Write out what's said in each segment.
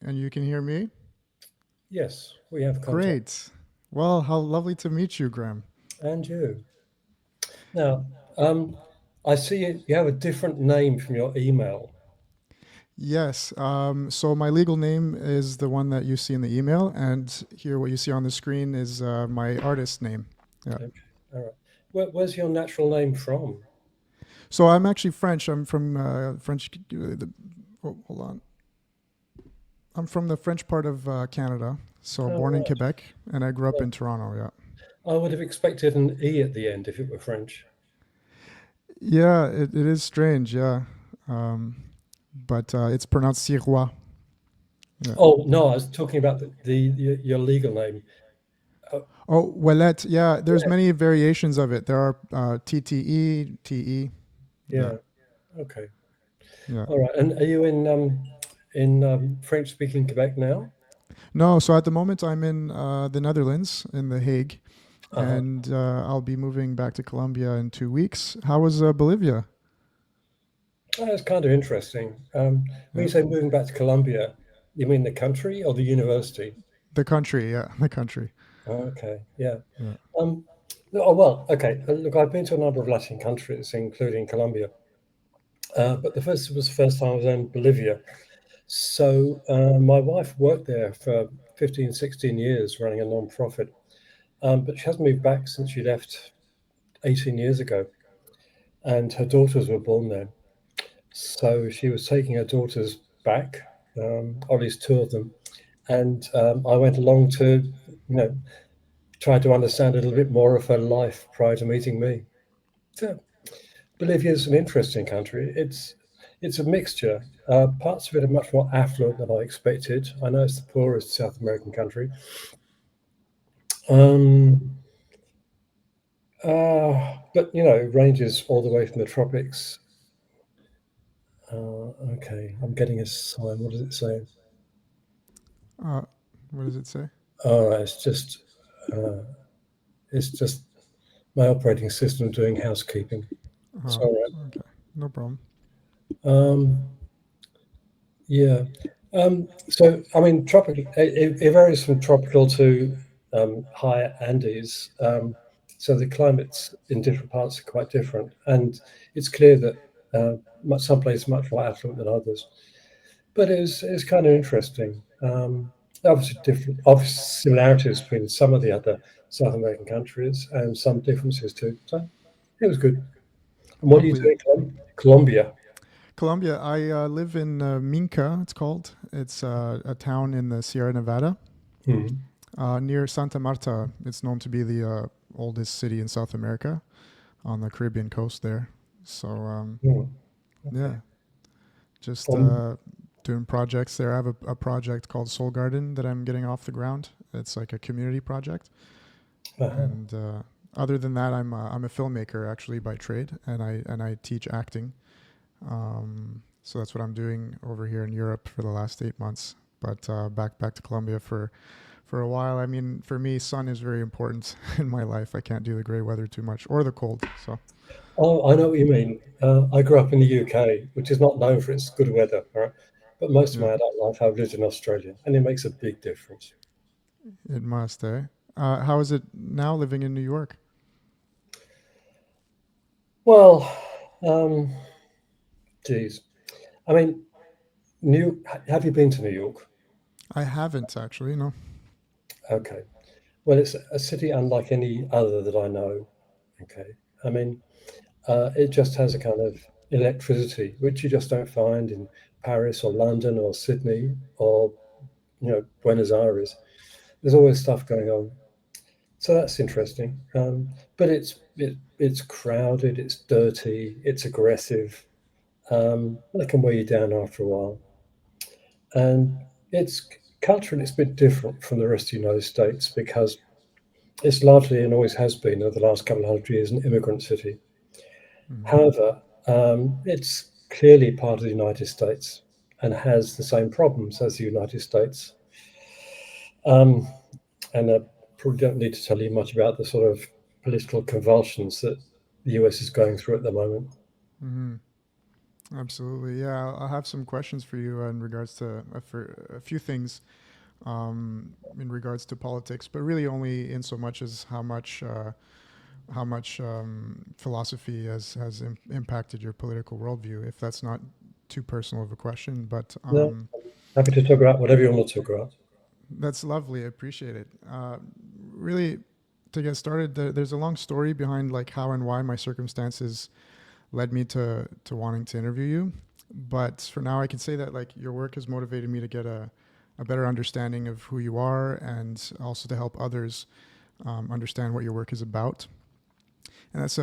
And you can hear me? Yes, we have contact. Great. Well, how lovely to meet you, Graham. And you. Now, um, I see you have a different name from your email. Yes. So my legal name is the one that you see in the email, and here what you see on the screen is my artist name. Yeah. Okay, all right. Where's your natural name from? So I'm actually French. I'm from French. Hold on. I'm from the French part of Canada. So Oh, born in right. Quebec, and I grew up Yeah. in Toronto. Yeah. I would have expected an E at the end if it were French. Yeah. It is strange. Yeah. Um, but it's pronounced Sirois. Yeah. Oh, no, I was talking about your legal name. Oh, Oh, Ouellet. Yeah, there's yeah, many variations of it. There are TTE, TE. Yeah, yeah. Okay. yeah. All right. And are you in French-speaking Quebec now? No, so at the moment I'm in the Netherlands, in The Hague, Uh-huh. and I'll be moving back to Colombia in 2 weeks. How was Bolivia? That's kind of interesting. When you Yeah, say moving back to Colombia, you mean the country or the university? the country. Yeah, the country. Okay, yeah. Yeah. Um, oh, well, okay. Look, I've been to a number of Latin countries, including Colombia, but the first was the first time I was in Bolivia. So my wife worked there for 15, 16 years running a non-profit, but she hasn't moved back since she left 18 years ago, and her daughters were born there. So she was taking her daughters back, or at least two of them, and I went along to, try to understand a little bit more of her life prior to meeting me. So Bolivia is an interesting country. It's a mixture. Parts of it are much more affluent than I expected. I know it's the poorest South American country, um, but it ranges all the way from the tropics. Okay, I'm getting a sign. What does it say? Uh, what does it say? All right, uh, it's just my operating system doing housekeeping. It's Uh, all right. okay, no problem. Um, yeah. So, I mean, tropical, it varies from tropical to higher Andes. So the climates in different parts are quite different. And it's clear that some places are much more affluent than others. But it's kind of interesting. Obviously, obvious similarities between some of the other South American countries and some differences too. So it was good. And what do you do Lovely. in Colombia? Colombia. I live in Minca. It's called. It's a town in the Sierra Nevada, Hmm. near Santa Marta. It's known to be the oldest city in South America on the Caribbean coast there. So Hmm. yeah, Okay. just Um, doing projects there. I have a project called Soul Garden that I'm getting off the ground. It's like a community project, uh-huh. and other than that, I'm a filmmaker actually by trade, and I teach acting. So that's what I'm doing over here in Europe for the last 8 months. But back to Colombia for a while. I mean, for me, sun is very important in my life. I can't do the gray weather too much or the cold. So Oh, I know what you mean. I grew up in the UK, which is not known for its good weather, all right? But most of yeah, my adult life I've lived in Australia, and it makes a big difference. it must. How is it now living in New York? Well, um, geez. I mean, have you been to New York? I haven't actually. No. Okay. Well, it's a city unlike any other that I know. Okay. I mean, it just has a kind of electricity, which you just don't find in Paris or London or Sydney or, Buenos Aires. There's always stuff going on. So that's interesting. But it's crowded, it's dirty, it's aggressive. And it can weigh you down after a while. And it's culturally, it's a bit different from the rest of the United States because it's largely and always has been over the last couple of hundred years an immigrant city. Hmm. However, it's clearly part of the United States and has the same problems as the United States. Um, and I probably don't need to tell you much about the sort of political convulsions that the US is going through at the moment. Hmm. Absolutely. Yeah, I'll have some questions for you in regards to for a few things in regards to politics, but really only in so much as how much philosophy has impacted your political worldview. If that's not too personal of a question, but No, happy to talk about whatever you want to talk about. that's lovely. I appreciate it. Really, to get started, there's a long story behind like how and why my circumstances led me to wanting to interview you. But for now, I can say that like your work has motivated me to get a better understanding of who you are, and also to help others understand what your work is about. And that's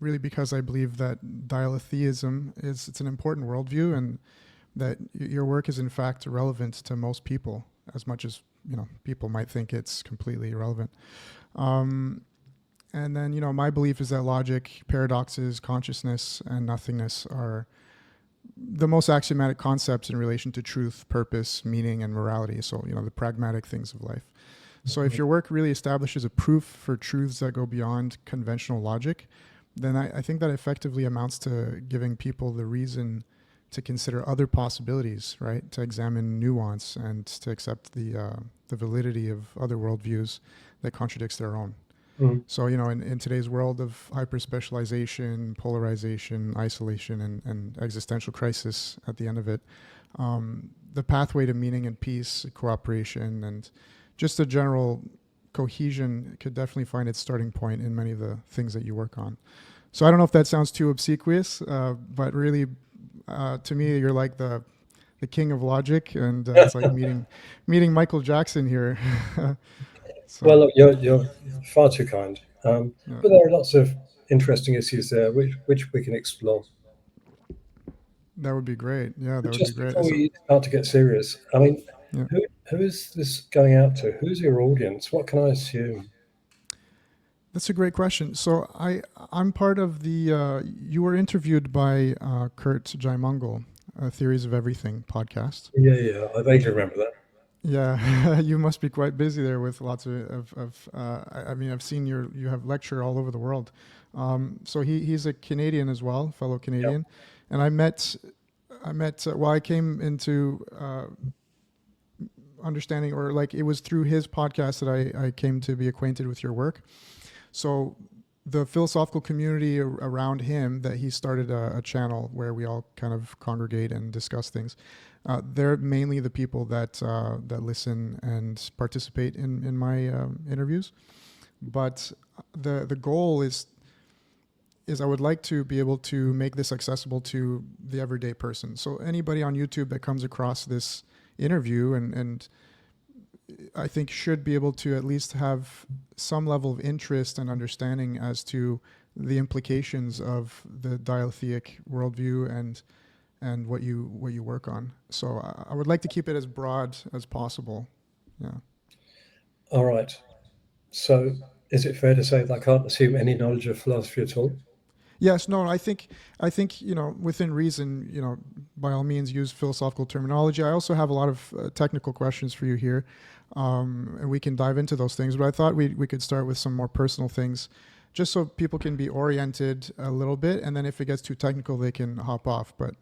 really because I believe that dialetheism is it's an important worldview, and that your work is in fact relevant to most people, as much as people might think it's completely irrelevant. Um, and then my belief is that logic, paradoxes, consciousness, and nothingness are the most axiomatic concepts in relation to truth, purpose, meaning, and morality. So the pragmatic things of life. So if your work really establishes a proof for truths that go beyond conventional logic, then I think that effectively amounts to giving people the reason to consider other possibilities, right? To examine nuance and to accept the validity of other worldviews that contradicts their own. Mm. So, in today's world of hyper specialization, polarization, isolation, and existential crisis at the end of it, the pathway to meaning and peace, cooperation, and just a general cohesion could definitely find its starting point in many of the things that you work on. So I don't know if that sounds too obsequious, but really, to me, you're like the king of logic, and it's like meeting Michael Jackson here. Well, So look, you're far too kind. yeah, But there are lots of interesting issues there which we can explore. that would be great. Yeah, that But would be just great. before So we start to get serious, I mean, yeah. who is this going out to? Who's your audience? What can I assume? That's a great question. So I'm part of the. You were interviewed by Kurt Jaimungal, Theories of Everything podcast. Yeah, yeah, I vaguely remember that. Yeah, you must be quite busy there with lots I mean, I've seen you have lecture all over the world. So he's a Canadian as well, fellow Yeah. Canadian, and I met well, I came into understanding, or like it was through his podcast that I came to be acquainted with your work. So the philosophical community around him, that he started a channel where we all kind of congregate and discuss things. They're mainly the people that listen and participate in my interviews. But the goal is I would like to be able to make this accessible to the everyday person. So anybody on YouTube that comes across this interview and I think should be able to at least have some level of interest and understanding as to the implications of the dialectic worldview and what you work on. So I would like to keep it as broad as possible. Yeah. All right. So, is it fair to say that I can't assume any knowledge of philosophy at all? Yes. No. I think within reason. By all means, use philosophical terminology. I also have a lot of technical questions for you here, and we can dive into those things. But I thought we could start with some more personal things, just so people can be oriented a little bit, and then if it gets too technical, they can hop off. But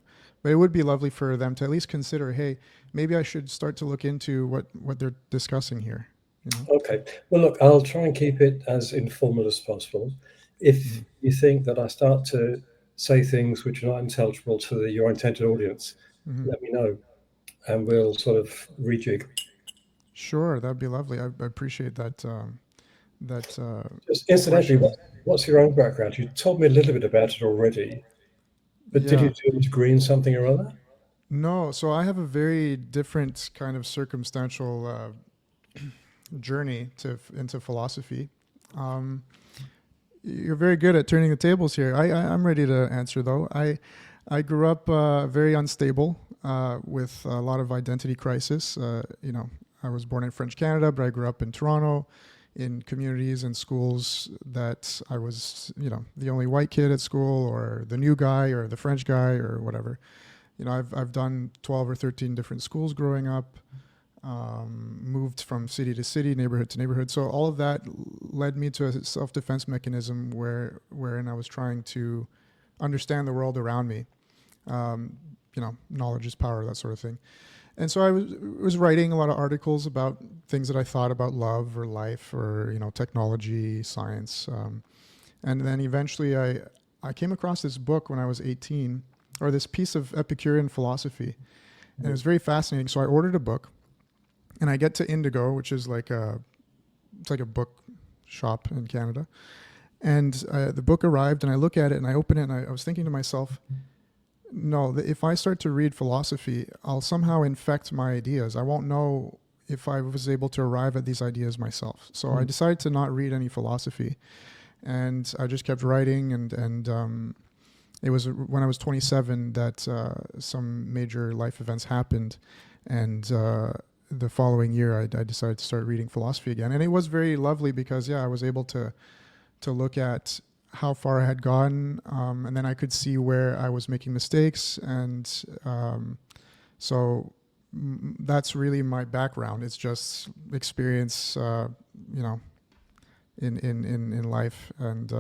it would be lovely for them to at least consider, hey, maybe I should start to look into what they're discussing here. Okay. Well, look, I'll try and keep it as informal as possible. If Mhm. you think that I start to say things which are not intelligible to your intended audience, Mhm. let me know and we'll sort of rejig. Sure, that'd be lovely. I appreciate that Just incidentally, question. what's your own background? You told me a little bit about it already, but did you Yeah. do a degree in something or other? No, so I have a very different kind of circumstantial journey into philosophy. Um, you're very good at turning the tables here. I'm ready to answer though. I grew up very unstable with a lot of identity crisis. I was born in French Canada, but I grew up in Toronto, in communities and schools that I was, the only white kid at school, or the new guy, or the French guy, or whatever. I've done 12 or 13 different schools growing up, moved from city to city, neighborhood to neighborhood. So all of that led me to a self-defense mechanism wherein I was trying to understand the world around me. um, knowledge is power, that sort of thing. And so I was writing a lot of articles about things that I thought about love or life or technology, science, and then eventually I came across this book when I was 18, or this piece of Epicurean philosophy, and it was very fascinating. So I ordered a book, and I get to Indigo, which is it's like a book shop in Canada, and the book arrived, and I look at it and I open it, and I was thinking to myself, no, if I start to read philosophy, I'll somehow infect my ideas. I won't know if I was able to arrive at these ideas myself. So I decided to not read any philosophy, and I just kept writing. And it was when I was 27 that some major life events happened, and the following year I decided to start reading philosophy again. And it was very lovely because I was able to look at how far I had gone, and then I could see where I was making mistakes, and so that's really my background. It's just experience, in life, and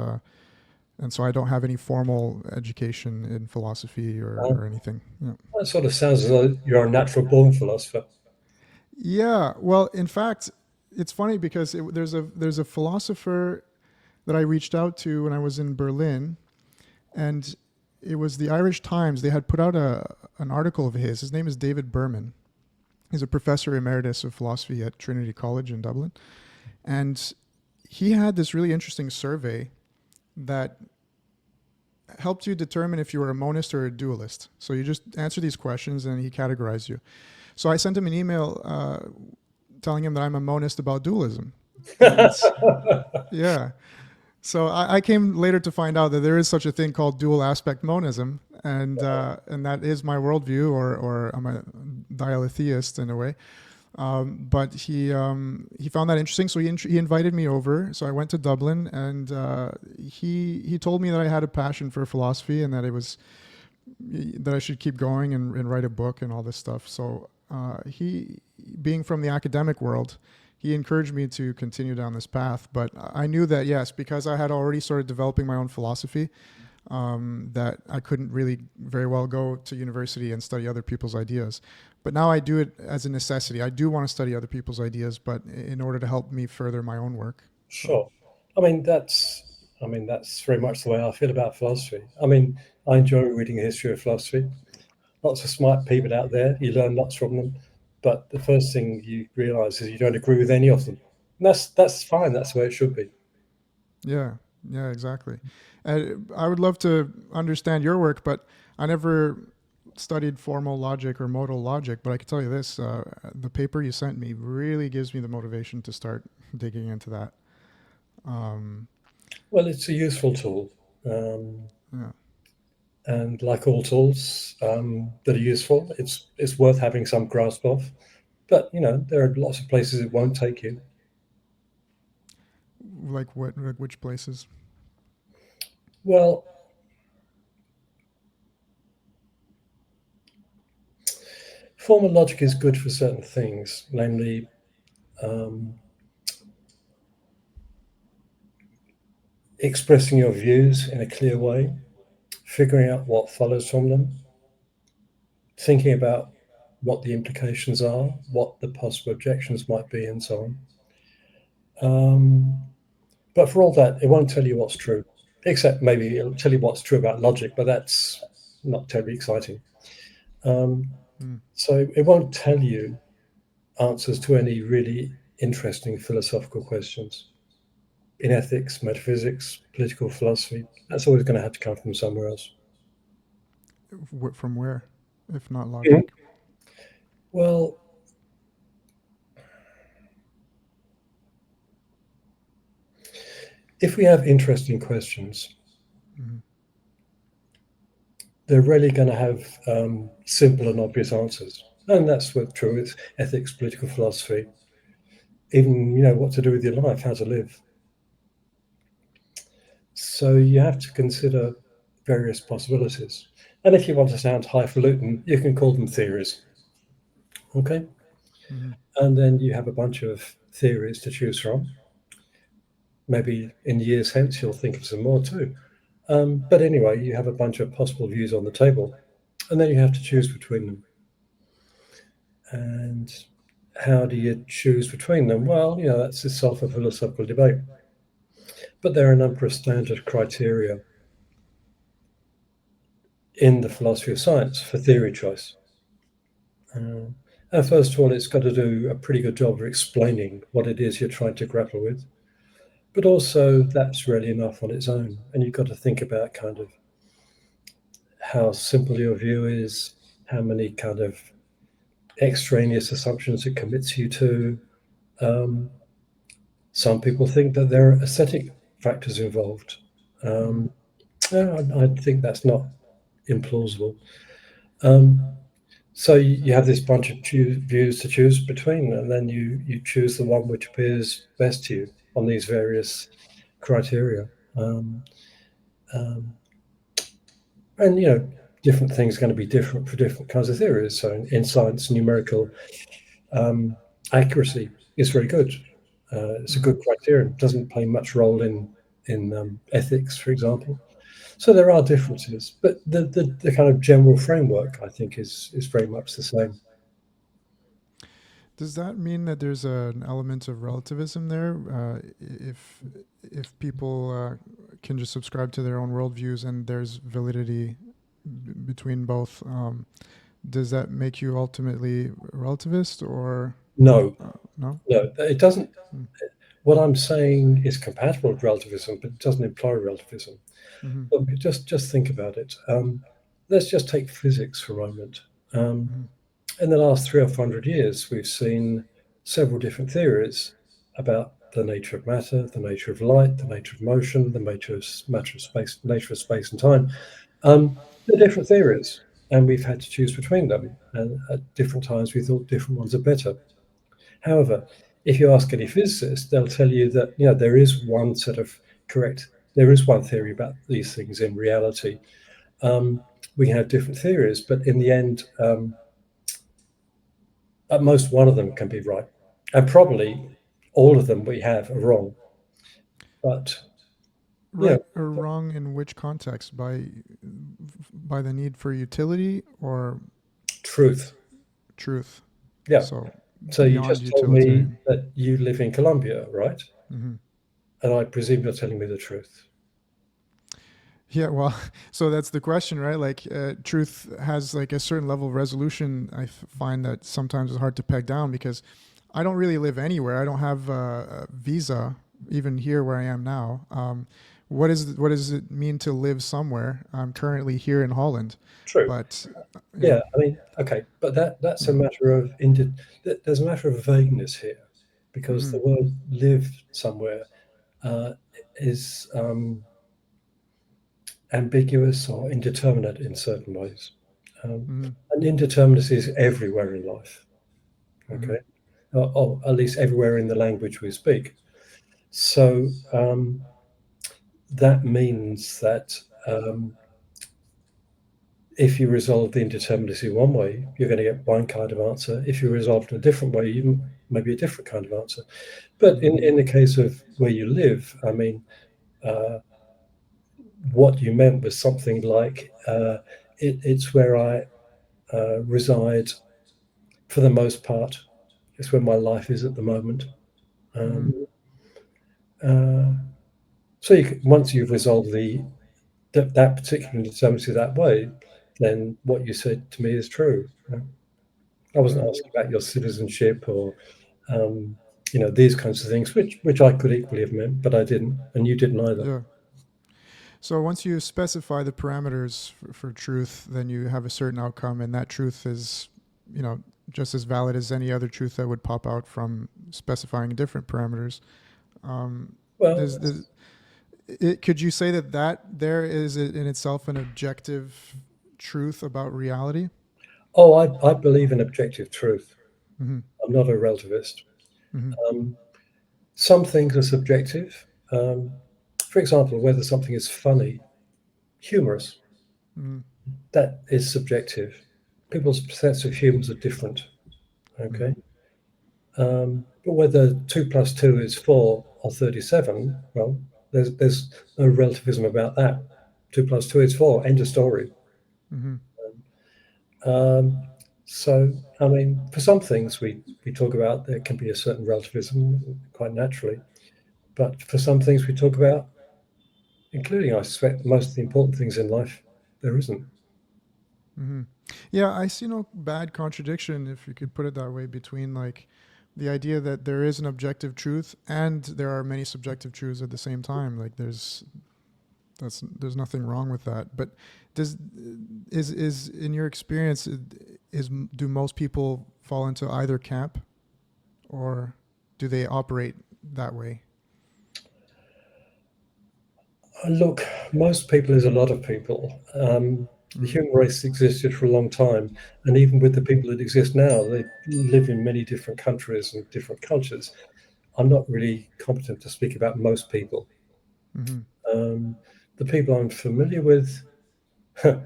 so I don't have any formal education in philosophy or anything. Yeah. That sort of sounds as though you're a natural born philosopher. Yeah. Well, in fact, it's funny because there's a philosopher that I reached out to when I was in Berlin, and it was the Irish Times. They had put out an article of his. His name is David Berman. He's a professor emeritus of philosophy at Trinity College in Dublin, and he had this really interesting survey that helped you determine if you were a monist or a dualist. So you just answer these questions, and he categorized you. So I sent him an email telling him that I'm a monist about dualism. And yeah. So I came later to find out that there is such a thing called dual aspect monism, and that is my worldview, or I'm a dialetheist in a way. But he found that interesting, so he invited me over. So I went to Dublin, and he told me that I had a passion for philosophy, and that that I should keep going and write a book and all this stuff. So he, being from the academic world, he encouraged me to continue down this path. But I knew that, yes, because I had already started developing my own philosophy, that I couldn't really very well go to university and study other people's ideas. But now I do it as a necessity. I do want to study other people's ideas, but in order to help me further my own work. So, Sure. That's very much the way I feel about philosophy. I enjoy reading a history of philosophy. Lots of smart people out there. You learn lots from them, but the first thing you realise is you don't agree with any of them. And that's fine. That's the way it should be. yeah, yeah, exactly. I would love to understand your work, but I never studied formal logic or modal logic. But I can tell you this: the paper you sent me really gives me the motivation to start digging into that. Um, Well, it's a useful tool. Um, yeah. and like all tools that are useful, it's worth having some grasp of. But there are lots of places it won't take you. Like what? Like which places? Well, formal logic is good for certain things, namely um, expressing your views in a clear way, figuring out what follows from them, thinking about what the implications are, what the possible objections might be, and so on. But for all that, it won't tell you what's true, except maybe it'll tell you what's true about logic, but that's not terribly exciting. Um, Mm. so it won't tell you answers to any really interesting philosophical questions. In ethics, metaphysics, political philosophy, that's always going to have to come from somewhere else. From where, if not Mhm. logic? Well, if we have interesting questions, Mm. they're rarely going to have simple and obvious answers. And that's what's true with ethics, political philosophy, even what to do with your life, how to live. So you have to consider various possibilities. And if you want to sound highfalutin, you can call them theories. Okay? Mm. And then you have a bunch of theories to choose from. Maybe in years hence, you'll think of some more too. But anyway, you have a bunch of possible views on the table. and then you have to choose between them. And how do you choose between them? Well, that's itself a philosophical debate. But there are a number of standard criteria in the philosophy of science for theory choice. And first of all, it's got to do a pretty good job of explaining what it is you're trying to grapple with. But also, that's really enough on its own. And you've got to think about kind of how simple your view is, how many kind of extraneous assumptions it commits you to. Some people think that there are aesthetic factors involved. I think that's not implausible. So you have this bunch of views to choose between, and then you choose the one which appears best to you on these various criteria. And different things are going to be different for different kinds of theories. So in science, numerical accuracy is very good. It's a good criterion. It doesn't play much role in ethics, for example. So there are differences, but the kind of general framework, I think, is very much the same. Does that mean that there's an element of relativism there? If people can just subscribe to their own worldviews and there's validity between both, does that make you ultimately relativist or No, no? it doesn't. What I'm saying is compatible with relativism, but it doesn't imply relativism. Look, just think about it. Let's just take physics for a moment. In the last 300 or 400 years, we've seen several different theories about the nature of matter, the nature of light, the nature of motion, the nature of space and time. They're different theories, and we've had to choose between them. And at different times, we thought different ones are better. However, if you ask any physicist, they'll tell you that there is one there is one theory about these things in reality. We can have different theories, but in the end, at most one of them can be right, and probably all of them we have are wrong. But right or wrong in which context? By the need for utility or truth? Yeah. So you just told me that you live in Colombia, right? And I presume you're telling me the truth. Yeah, well, so that's the question, right? Like, truth has like a certain level of resolution. I find that sometimes it's hard to peg down because I don't really live anywhere. I don't have a visa, even here where I am now. What does it mean to live somewhere? I'm currently here in Holland. True. But I mean, okay, but that's a matter of there's a matter of vagueness here, because the word "live somewhere" is ambiguous or indeterminate in certain ways. And indeterminacy is everywhere in life, okay? Or at least everywhere in the language we speak. So that means that if you resolve the indeterminacy one way, you're going to get one kind of answer. If you resolve it in a different way, you maybe a different kind of answer. But in the case of where you live, I mean, what you meant was something like it's where I reside for the most part. It's where my life is at the moment. So once you've resolved that particular indeterminacy that way, then what you said to me is true. I wasn't asking about your citizenship or these kinds of things, which I could equally have meant, but I didn't, and you didn't either. Yeah. So once you specify the parameters for truth, then you have a certain outcome, and that truth is, just as valid as any other truth that would pop out from specifying different parameters. Could you say that there is in itself an objective truth about reality? Oh, I believe in objective truth. I'm not a relativist. Some things are subjective. For example, whether something is funny, humorous, that is subjective. People's sense of humor are different. Okay. But whether 2 + 2 is 4 or 37, well, there's no relativism about that. 2 + 2 is 4. End of story. Um, so, I mean, for some things we talk about, there can be a certain relativism quite naturally. But for some things we talk about, including, I suspect, most of the important things in life, there isn't. Hmm. Yeah, I see no bad contradiction, if you could put it that way, between like the idea that there is an objective truth and there are many subjective truths at the same time. Like there's nothing wrong with that. But does is in your experience, is do most people fall into either camp, or do they operate that way? Look, most people is a lot of people. The Mm. human race existed for a long time, and even with the people that exist now, they live in many different countries and different cultures. I'm not really competent to speak about most people. Mm-hmm. Um, the people I'm familiar with are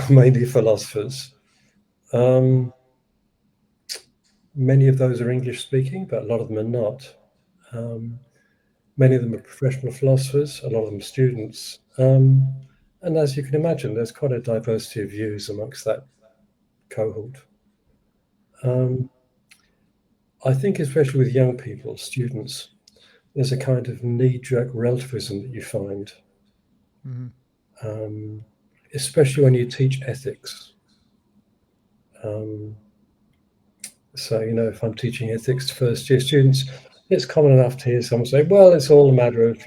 mainly philosophers. Um, Many of those are English speaking, but a lot of them are not. Um, Many of them are professional philosophers, a lot of them students. And as you can imagine, there's quite a diversity of views amongst that cohort. Um, I think, especially with young people, students, there's a kind of knee jerk relativism that you find, Mm-hmm. um, especially when you teach ethics. Um, So, if I'm teaching ethics to first year students, it's common enough to hear someone say, well, it's all a matter of,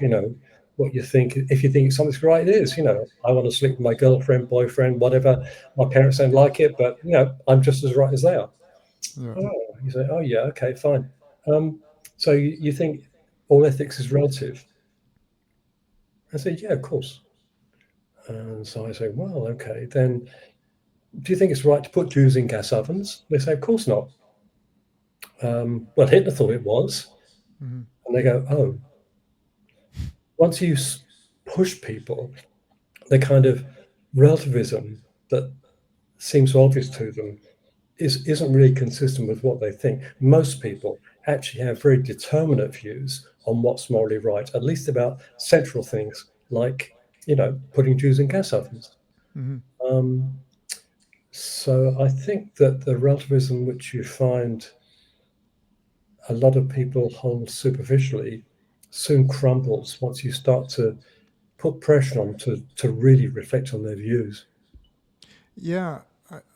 what you think. If you think something's right, it is. I want to sleep with my girlfriend, boyfriend, whatever. My parents don't like it, but, I'm just as right as they are. Yeah. Oh, you say, oh, yeah, okay, fine. So you think all ethics is relative? I say, yeah, of course. And so I say, well, okay, then do you think it's right to put Jews in gas ovens? They say, of course not. Well, Hitler thought it was. Mm-hmm. And they go, oh, once you push people, the kind of relativism that seems so obvious to them isn't really consistent with what they think. Most people actually have very determinate views on what's morally right, at least about central things like, putting Jews in gas ovens. Mm-hmm. Um, so I think that the relativism which you find a lot of people hold superficially soon crumbles once you start to put pressure on them to really reflect on their views. Yeah,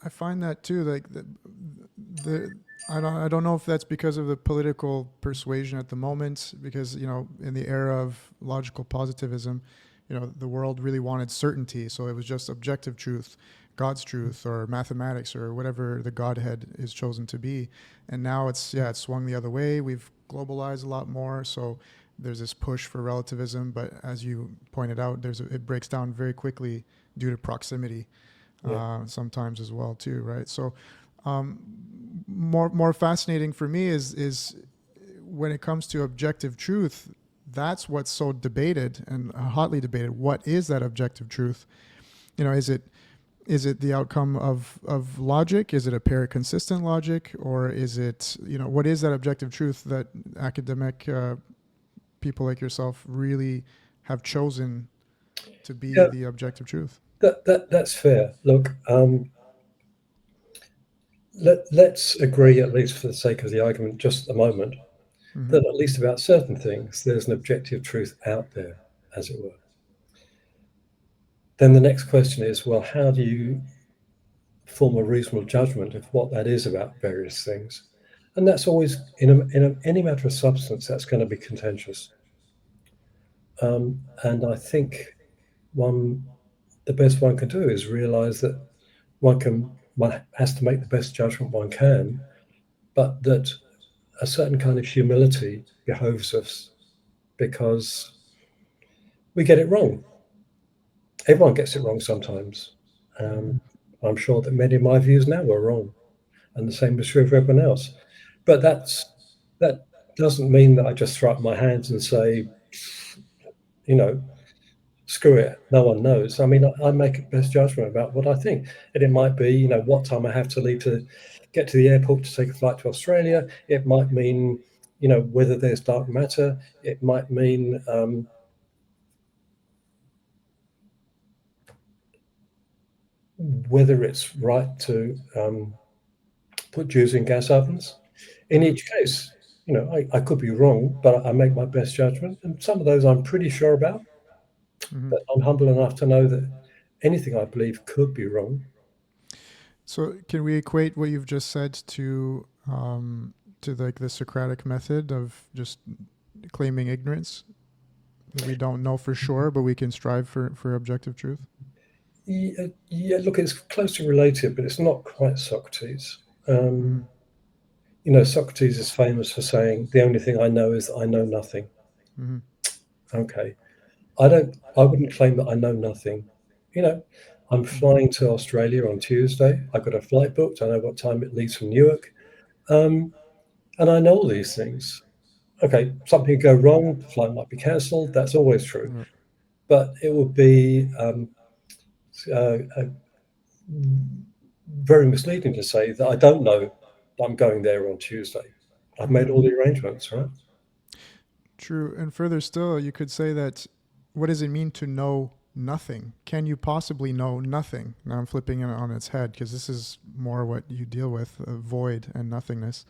I find that too. Like the I don't know if that's because of the political persuasion at the moment. Because in the era of logical positivism, the world really wanted certainty, so it was just objective truth, God's truth, or mathematics, or whatever the Godhead is chosen to be. And now it's swung the other way. We've globalized a lot more, so there's this push for relativism. But as you pointed out, it breaks down very quickly due to proximity, Yeah. sometimes as well too, right? So um, more fascinating for me is when it comes to objective truth. That's what's so debated and hotly debated. What is that objective truth? Is it the outcome of logic? Is it a paraconsistent logic, or is it what is that objective truth that academic people like yourself really have chosen to be Yeah, the objective truth? that's fair. Look, let's agree, at least for the sake of the argument, just a moment, Mm-hmm. that at least about certain things, there's an objective truth out there, as it were. Then the next question is, well, how do you form a reasonable judgment of what that is about various things? And that's always, any matter of substance, that's going to be contentious. And I think one, the best one can do is realize that one has to make the best judgment one can, but that a certain kind of humility behoves us because we get it wrong. Everyone gets it wrong sometimes. Mm-hmm. Um, I'm sure that many of my views now were wrong, and the same is true of everyone else. But that doesn't mean that I just throw up my hands and say, you know, screw it, no one knows. I mean, I make a best judgment about what I think, and it might be, what time I have to leave to get to the airport to take a flight to Australia. It might mean, whether there's dark matter. It might mean whether it's right to put Jews in gas ovens. In Mm-hmm. each case, I could be wrong, but I make my best judgment. And some of those I'm pretty sure about, Mm-hmm. but I'm humble enough to know that anything I believe could be wrong. So can we equate what you've just said to like the Socratic method of just claiming ignorance, that we don't know for sure, but we can strive for objective truth? Yeah, look, it's closely related, but it's not quite Socrates. Mm-hmm. Socrates is famous for saying, "The only thing I know is that I know nothing." Mm-hmm. Okay, I wouldn't claim that I know nothing. You know, I'm Mm-hmm. flying to Australia on Tuesday. I've got a flight booked. I know what time it leaves from Newark, um, and I know all these things. Okay, something could go wrong. The flight might be cancelled. That's always true, Right. but it would be very misleading to say that I don't know that I'm going there on Tuesday. I've Mm-hmm. made all the arrangements, right? True. And further still, you could say that what does it mean to know nothing? Can you possibly know nothing? Now I'm flipping it on its head because this is more what you deal with, void and nothingness.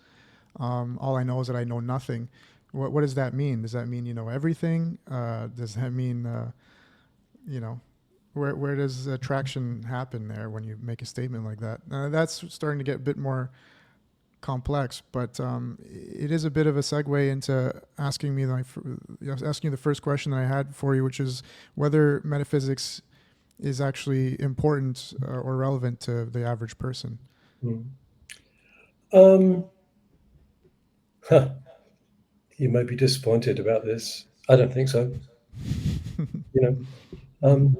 All I know is that I know nothing. What does that mean? Does that mean you know everything? Does that mean you know where does attraction happen there when you make a statement like that? That's starting to get a bit more complex, but it is a bit of a segue into asking me asking you the first question that I had for you, which is whether metaphysics is actually important or relevant to the average person. Mm. Um, huh, you may be disappointed about this. I don't think so. You know, Mm-hmm. um,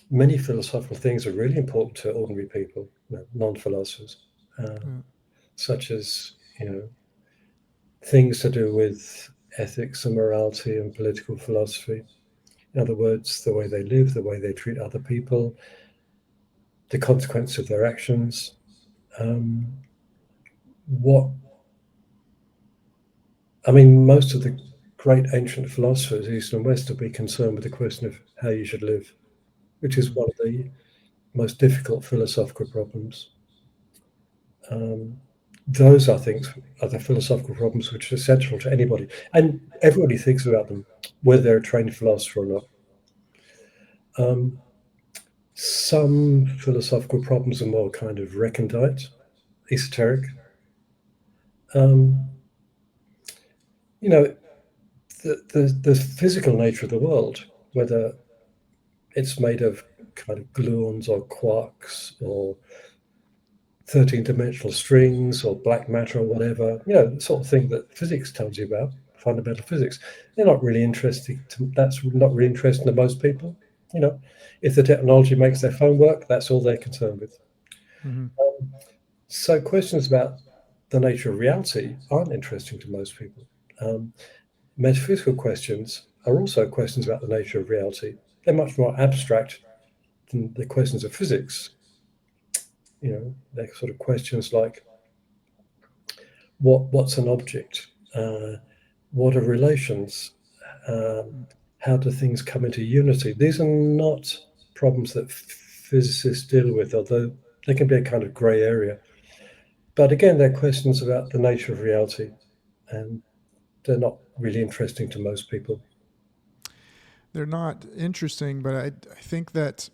many philosophical things are really important to ordinary people, non-philosophers, uh, Yeah. such as things to do with ethics and morality and political philosophy. In other words, the way they live, the way they treat other people, the consequence of their actions. Um, what I mean, most of the great ancient philosophers, East and West, have been concerned with the question of how you should live, which is Mm-hmm. one of the most difficult philosophical problems. Um, those, I think, are the philosophical problems which are central to anybody, and everybody thinks about them, whether they're a trained philosopher or not. Um, some philosophical problems are more kind of recondite, esoteric. Um, you know, the physical nature of the world, whether it's made of kind of gluons or quarks or 13-dimensional strings or black matter or whatever, the sort of thing that physics tells you about, fundamental physics. They're not really interesting. That's not really interesting to most people. You know, if the technology makes their phone work, that's all they're concerned with. Mm-hmm. So questions about the nature of reality aren't interesting to most people. Um, Metaphysical questions are also questions about the nature of reality. They're much more abstract than the questions of physics. They're sort of questions like what's an object? What are relations? Um, how do things come into unity? These are not problems that physicists deal with, although they can be a kind of grey area. But again, they're questions about the nature of reality, and they're not really interesting to most people. They're not interesting, but I think that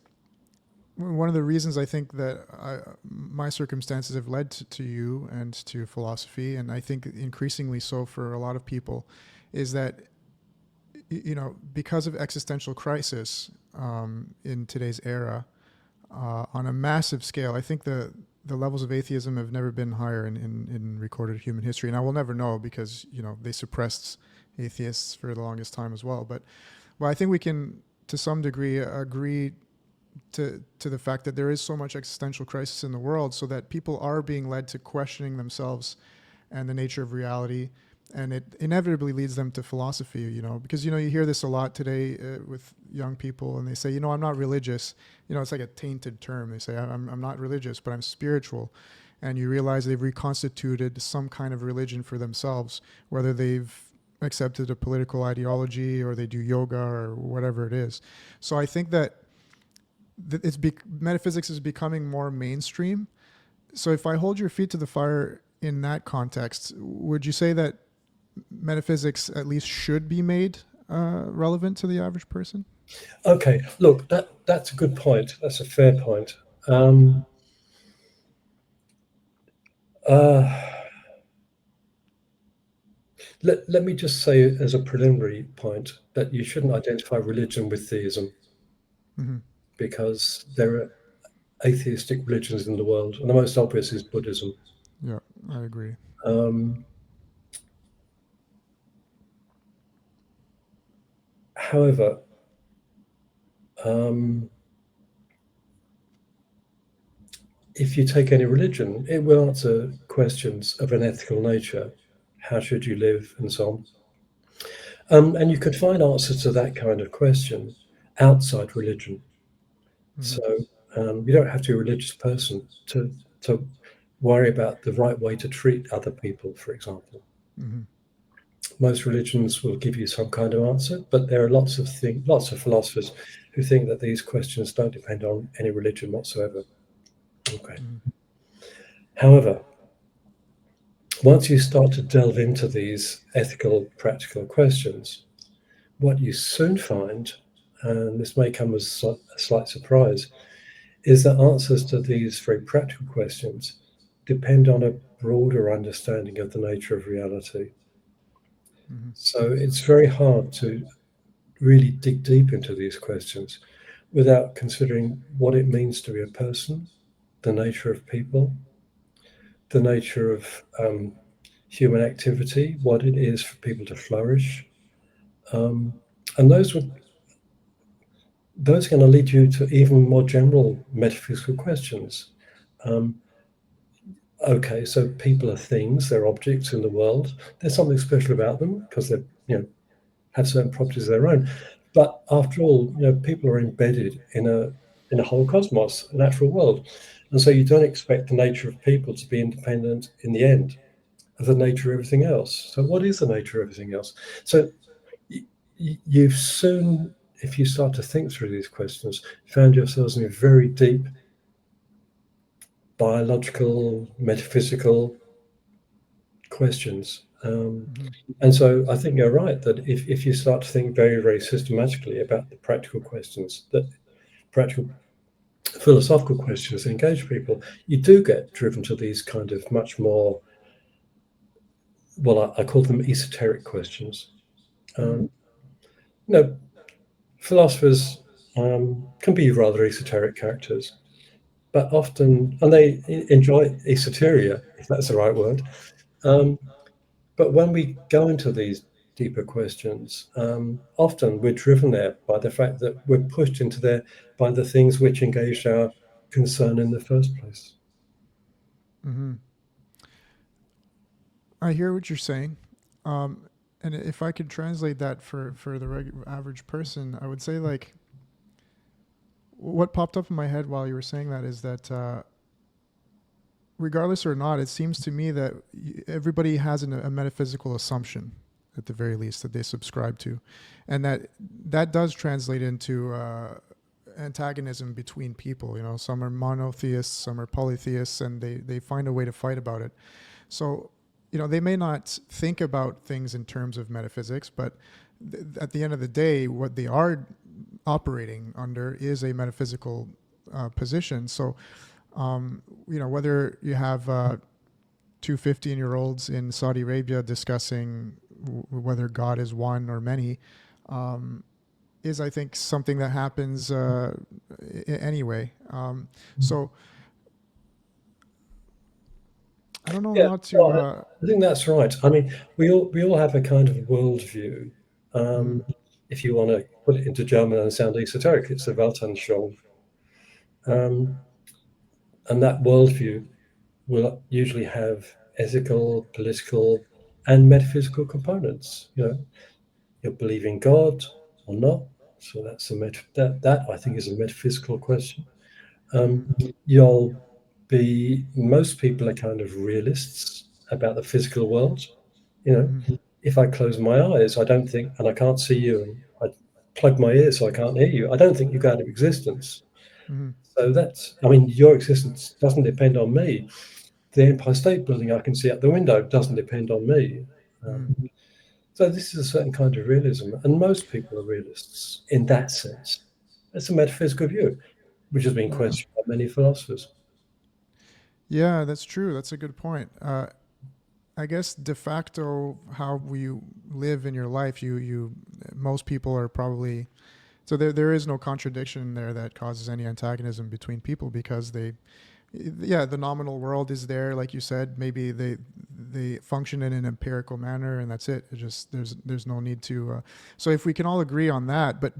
one of the reasons I think that my circumstances have led to you and to philosophy, and I think increasingly so for a lot of people, is that because of existential crisis in today's era, on a massive scale, I think the levels of atheism have never been higher in recorded human history, and I will never know because they suppressed atheists for the longest time as well. But I think we can, to some degree, agree to the fact that there is so much existential crisis in the world, so that people are being led to questioning themselves and the nature of reality, and it inevitably leads them to philosophy. Because you hear this a lot today with young people, and they say, I'm not religious. It's like a tainted term. They say, I'm not religious, but I'm spiritual. And you realize they've reconstituted some kind of religion for themselves, whether they've accepted a political ideology or they do yoga or whatever it is. So I think that metaphysics is becoming more mainstream. So if I hold your feet to the fire in that context, would you say that metaphysics at least should be made relevant to the average person? Okay, look, that's a good point. That's a fair point. Um, uh, let me just say, as a preliminary point, that you shouldn't identify religion with theism, Mm-hmm. because there are atheistic religions in the world, and the most obvious is Buddhism. Yeah, I agree. Um, however, um, if you take any religion, it will answer questions of an ethical nature. How should you live, and so on. And you could find answers to that kind of question outside religion. Mm-hmm. So you don't have to be a religious person to worry about the right way to treat other people, for example. Mm-hmm. Most religions will give you some kind of answer, but there are lots of philosophers who think that these questions don't depend on any religion whatsoever. Okay. Mm-hmm. However, once you start to delve into these ethical, practical questions, what you soon find, and this may come as a slight surprise, is that answers to these very practical questions depend on a broader understanding of the nature of reality. Mm-hmm. So it's very hard to really dig deep into these questions without considering what it means to be a person, the nature of people, the nature of human activity, what it is for people to flourish. Um, and those are going to lead you to even more general metaphysical questions. Um, okay, so people are things, they're objects in the world. There's something special about them because they, have certain properties of their own. But after all, people are embedded in a whole cosmos, a natural world, and so you don't expect the nature of people to be independent in the end of the nature of everything else. So, what is the nature of everything else? So, you've soon, if you start to think through these questions, found yourselves in a very deep biological, metaphysical questions. Mm-hmm. And so I think you're right that if you start to think very, very systematically about the practical questions, that practical philosophical questions that engage people, you do get driven to these kind of much more, well, I call them esoteric questions. Mm-hmm. Um, you know, philosophers can be rather esoteric characters, but often, and they enjoy esoteria, if that's the right word. Um, But when we go into these deeper questions, often we're driven there by the fact that we're pushed into there by the things which engaged our concern in the first place. Mm-hmm. I hear what you're saying. And if I could translate that for the average person, I would say, like, what popped up in my head while you were saying that is that regardless or not, it seems to me that everybody has a metaphysical assumption, at the very least, that they subscribe to, and that does translate into antagonism between people. You know, some are monotheists, some are polytheists, and they find a way to fight about it. So, they may not think about things in terms of metaphysics, but at the end of the day, what they are operating under is a metaphysical position. So, whether you have two 15-year-olds in Saudi Arabia discussing whether God is one or many, is, I think, something that happens anyway. So I don't know Yeah, how to. well, I think that's right. I mean, we all have a kind of worldview. Mhm, Um, if you want to put it into German and sound esoteric, it's a Weltanschauung. Um, and that worldview will usually have ethical, political, and metaphysical components. You believe in God or not. So that's that I think is a metaphysical question. mhm, You'll be most people are kind of realists about the physical world. You know, mhm, if I close my eyes, I don't think, and I can't see you, and I plug my ears so I can't hear you. I don't think you go out of existence. Mm-hmm. So that's, I mean, your existence doesn't depend on me. The Empire State Building I can see out the window doesn't depend on me. Mm-hmm. So this is a certain kind of realism, and most people are realists in that sense. It's a metaphysical view, which has been Yeah. questioned by many philosophers. Yeah, that's true. That's a good point. I guess de facto, how you live in your life, most people are probably so there is no contradiction there that causes any antagonism between people because yeah, the nominal world is there, like you said. Maybe they function in an empirical manner, and that's it. It just there's no need to. So if we can all agree on that, but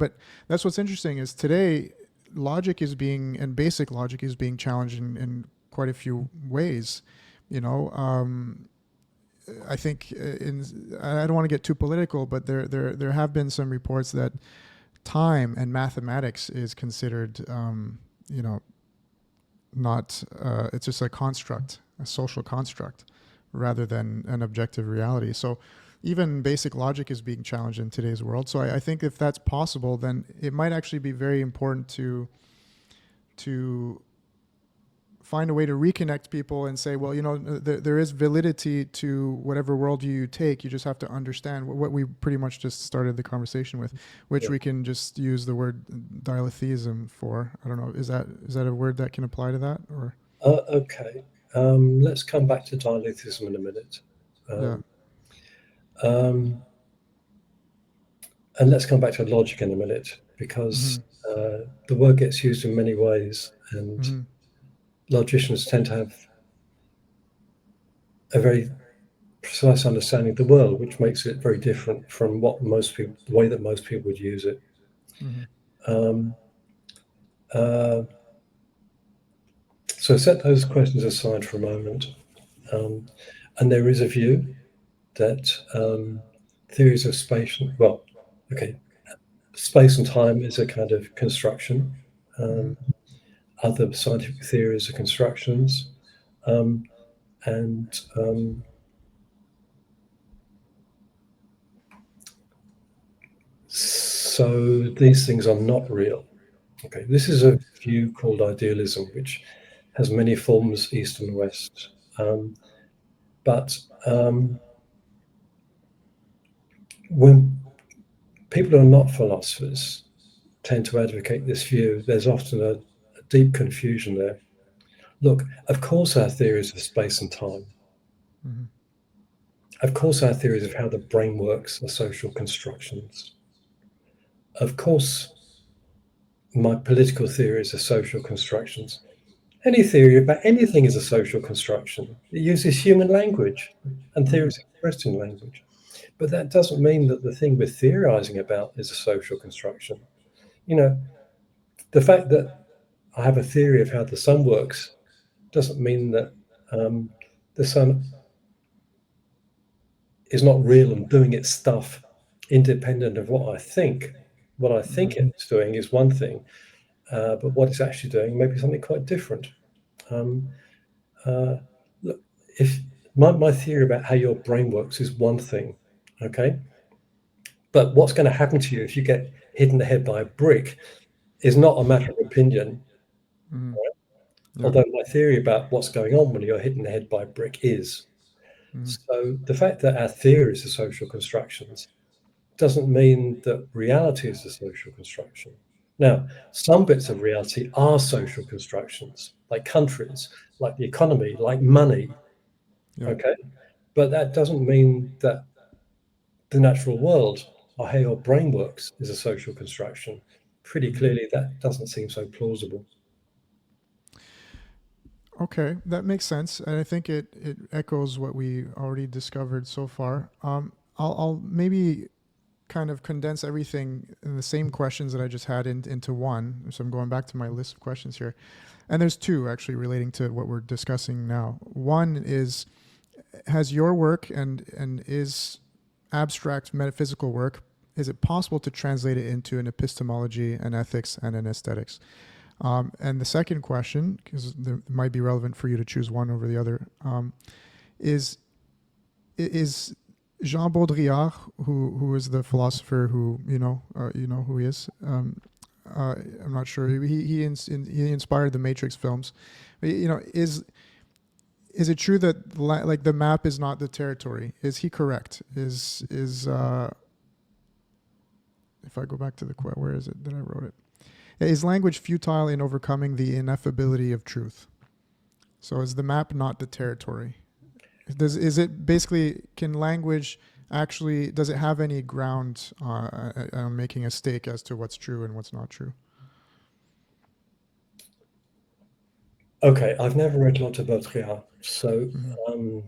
that's what's interesting is today logic is being and basic logic is being challenged in quite a few ways. You know, I think I don't want to get too political, but there have been some reports that time and mathematics is considered, you know, not it's just a construct, a social construct, rather than an objective reality. So even basic logic is being challenged in today's world. So I think if that's possible, then it might actually be very important to find a way to reconnect people and say, well, you know, there is validity to whatever worldview you take. You just have to understand what we pretty much just started the conversation with, which Yeah. we can just use the word dialetheism for. I don't know. Is that a word that can apply to that or? Okay. Let's come back to dialectism in a minute. Yeah. Um, um, and let's come back to logic in a minute, because Mm-hmm. the word gets used in many ways, and Mm-hmm. logicians tend to have a very precise understanding of the world, which makes it very different from what most people, the way that most people would use it. Mm-hmm. Um, uh, so set those questions aside for a moment. And there is a view that theories of space, well, okay, space and time is a kind of construction. Mm-hmm. Other scientific theories are constructions. Um, and so these things are not real. Okay, this is a view called idealism, which has many forms, east and west. But when people who are not philosophers tend to advocate this view, there's often a deep confusion there. Look, of course, our theories of space and time, Mm-hmm. of course, our theories of how the brain works are social constructions. Of course, my political theories are social constructions. Any theory about anything is a social construction. It uses human language and Mm-hmm. theories expressed in language. But that doesn't mean that the thing we're theorizing about is a social construction. You know, the fact that I have a theory of how the sun works doesn't mean that the sun is not real and doing its stuff independent of what I think. What I think Mm-hmm. it's doing is one thing, but what it's actually doing may be something quite different. Um, uh, look, if my theory about how your brain works is one thing, okay, but what's going to happen to you if you get hit in the head by a brick is not a matter of opinion. Mm-hmm. Yeah. Although my theory about what's going on when you're hit in the head by a brick is. Mm-hmm. So the fact that our theories are social constructions doesn't mean that reality is a social construction. Now, some bits of reality are social constructions, like countries, like the economy, like money, Yeah. okay? But that doesn't mean that the natural world, or how your brain works, is a social construction. Pretty Mm-hmm. clearly, that doesn't seem so plausible. Okay, that makes sense, and I think it echoes what we already discovered so far. I'll maybe kind of condense everything in the same questions that I just had into one. So I'm going back to my list of questions here, and there's two actually relating to what we're discussing now. One is, has your work and is abstract metaphysical work, is it possible to translate it into an epistemology, an ethics, and an aesthetics? And the second question, because it might be relevant for you to choose one over the other, is is Jean Baudrillard, who is the philosopher who you know who he is. I'm not sure. He inspired the Matrix films. You know, is it true that like the map is not the territory? Is he correct? Is if I go back to the quote, where is it that I wrote it? Is language futile in overcoming the ineffability of truth? So is the map not the territory? Is it basically, can language actually, does it have any ground on making a stake as to what's true and what's not true? Okay, I've never read Lotte Baudrillard, so Mm-hmm.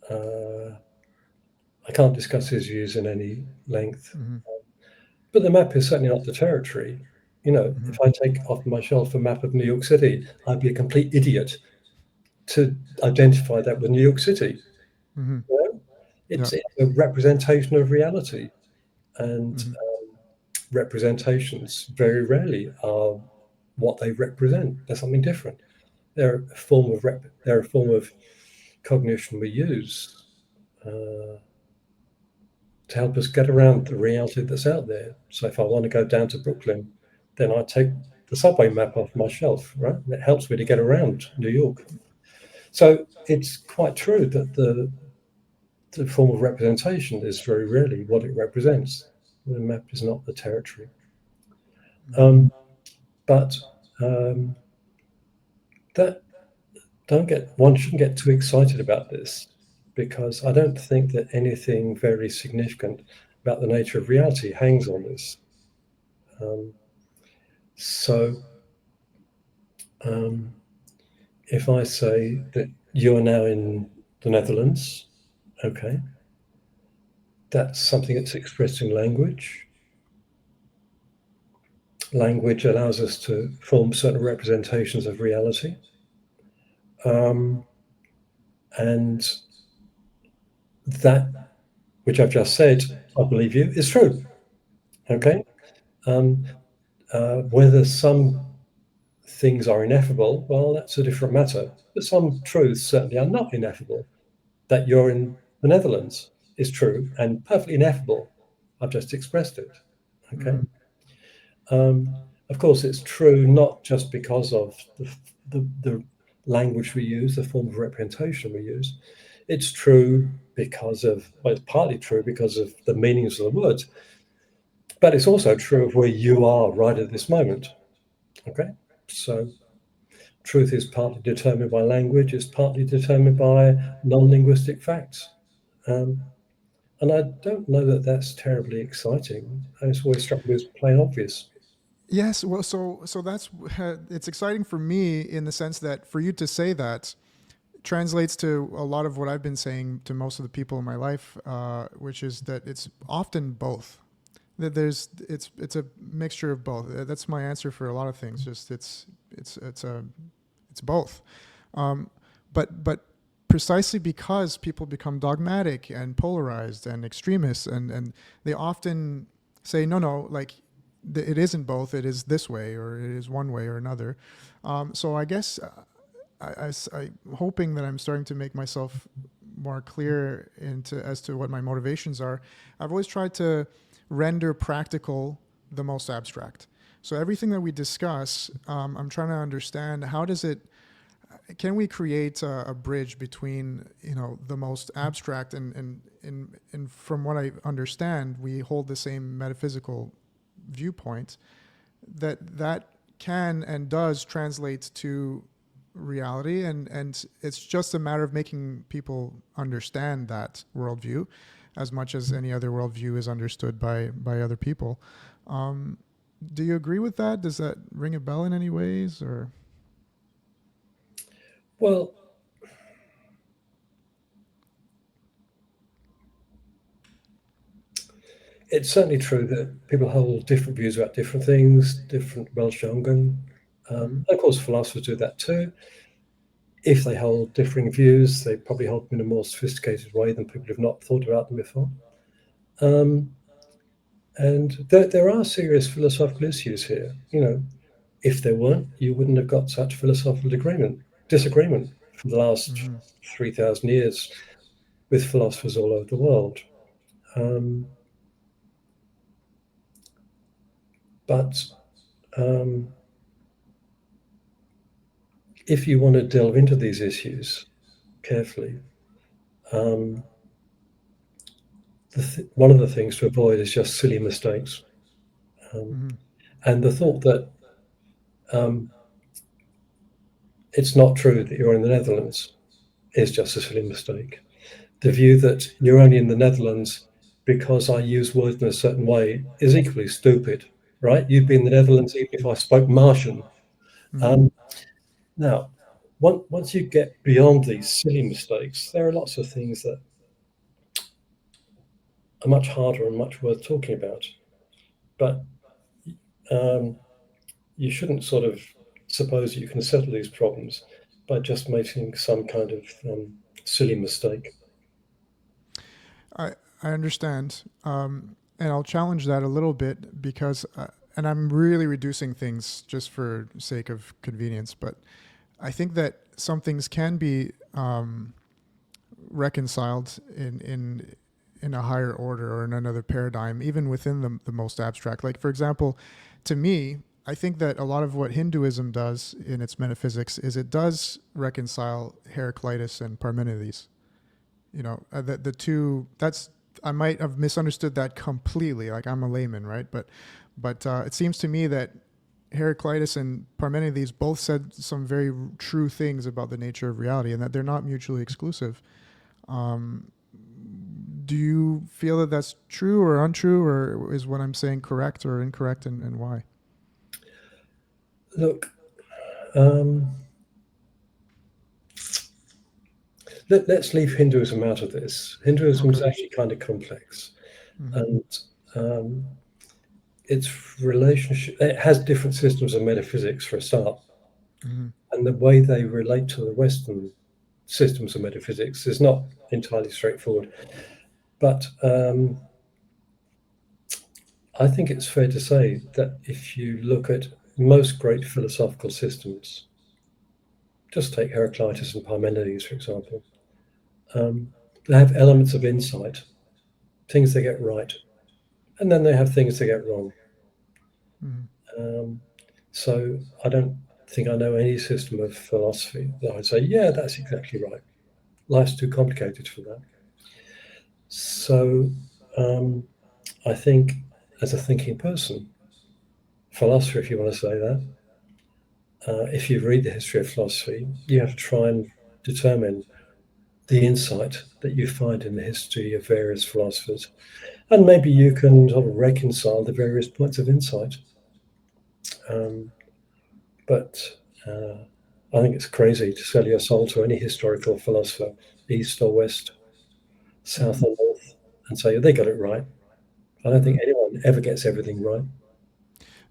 uh, I can't discuss his views in any length. Mm-hmm. But the map is certainly not the territory. You know, Mm-hmm. if I take off my shelf a map of New York City, I'd be a complete idiot to identify that with New York City. Mm-hmm. You know? Yeah. It's a representation of reality, and Mm-hmm. representations very rarely are what they represent. They're something different. They're a form of they're a form of cognition we use to help us get around the reality that's out there. So if I want to go down to Brooklyn, then I take the subway map off my shelf, right? And it helps me to get around New York. So it's quite true that the form of representation is very rarely what it represents. The map is not the territory. Mm-hmm. Um, but that one shouldn't get too excited about this, because I don't think that anything very significant about the nature of reality hangs on this. Um, so um, if I say that you are now in the Netherlands, okay, that's something that's expressed in language. Language allows us to form certain representations of reality. Um, and that which I've just said, I believe you, is true. Okay. Um, whether some things are ineffable, well, that's a different matter. But some truths certainly are not ineffable. That you're in the Netherlands is true and perfectly ineffable. I've just expressed it. Okay. Mm-hmm. Of course, it's true not just because of the language we use, the form of representation we use. It's true because of, well, it's partly true because of the meanings of the words, but it's also true of where you are right at this moment. Okay. So truth is partly determined by language, it's partly determined by non-linguistic facts. Um, and I don't know that that's terribly exciting. It's always struck me as plain obvious. Yes, well, so that's it's exciting for me in the sense that for you to say that translates to a lot of what I've been saying to most of the people in my life, which is that it's often both. That it's a mixture of both. That's my answer for a lot of things. Just it's both. Um, but precisely because people become dogmatic and polarized and extremists, and they often say no, like it isn't both. It is this way, or it is one way or another. So I guess I'm hoping that I'm starting to make myself more clear into as to what my motivations are. I've always tried to render practical the most abstract. So everything that we discuss, I'm trying to understand how does it. Can we create a bridge between the most abstract and from what I understand, we hold the same metaphysical viewpoint that can and does translate to reality, and it's just a matter of making people understand that worldview as much as any other worldview is understood by other people. um, do you agree with that? Does that ring a bell in any ways, or? Well, it's certainly true that people hold different views about different things, different Weltanschauungen. Mm-hmm. Of course, philosophers do that too. If they hold differing views, they probably hold them in a more sophisticated way than people who've not thought about them before. Um, and there are serious philosophical issues here. You know, if there weren't, you wouldn't have got such philosophical disagreement for the last Mm-hmm. 3,000 years with philosophers all over the world. Um, But um, if you want to delve into these issues carefully, um, one of the things to avoid is just silly mistakes. Um, Mm-hmm. and the thought that um, it's not true that you're in the Netherlands is just a silly mistake. The view that you're only in the Netherlands because I use words in a certain way is equally stupid, right? You'd be in the Netherlands even if I spoke Martian. Mm-hmm. Um, now, once you get beyond these silly mistakes, there are lots of things that are much harder and much worth talking about. But um, you shouldn't sort of suppose you can settle these problems by just making some kind of silly mistake. I I understand, and I'll challenge that a little bit because, and I'm really reducing things just for sake of convenience, but I think that some things can be reconciled in a higher order or in another paradigm, even within the most abstract. Like, for example, to me, I think that a lot of what Hinduism does in its metaphysics is it does reconcile Heraclitus and Parmenides. The two, that's, I might have misunderstood that completely. Like, I'm a layman, right? But it seems to me that Heraclitus and Parmenides both said some very true things about the nature of reality, and that they're not mutually exclusive. Um, do you feel that that's true or untrue, or is what I'm saying correct or incorrect, and why? Look, let's leave Hinduism out of this. Hinduism Okay. is actually kind of complex, Mm-hmm. and um, its relationship, it has different systems of metaphysics for a start, Mm-hmm. and the way they relate to the Western systems of metaphysics is not entirely straightforward. But I think it's fair to say that if you look at most great philosophical systems, just take Heraclitus and Parmenides, for example, um, they have elements of insight, things they get right, and then they have things they get wrong. Mm-hmm. Um, so I don't think I know any system of philosophy that I'd say, yeah, that's exactly right. Life's too complicated for that. So um, I think as a thinking person, philosopher, if you want to say that, if you read the history of philosophy, you have to try and determine the insight that you find in the history of various philosophers. And maybe you can sort of reconcile the various points of insight. Um, but I think it's crazy to sell your soul to any historical philosopher, east or west, Mm-hmm. south or north, and say they got it right. I don't Mm-hmm. think anyone ever gets everything right.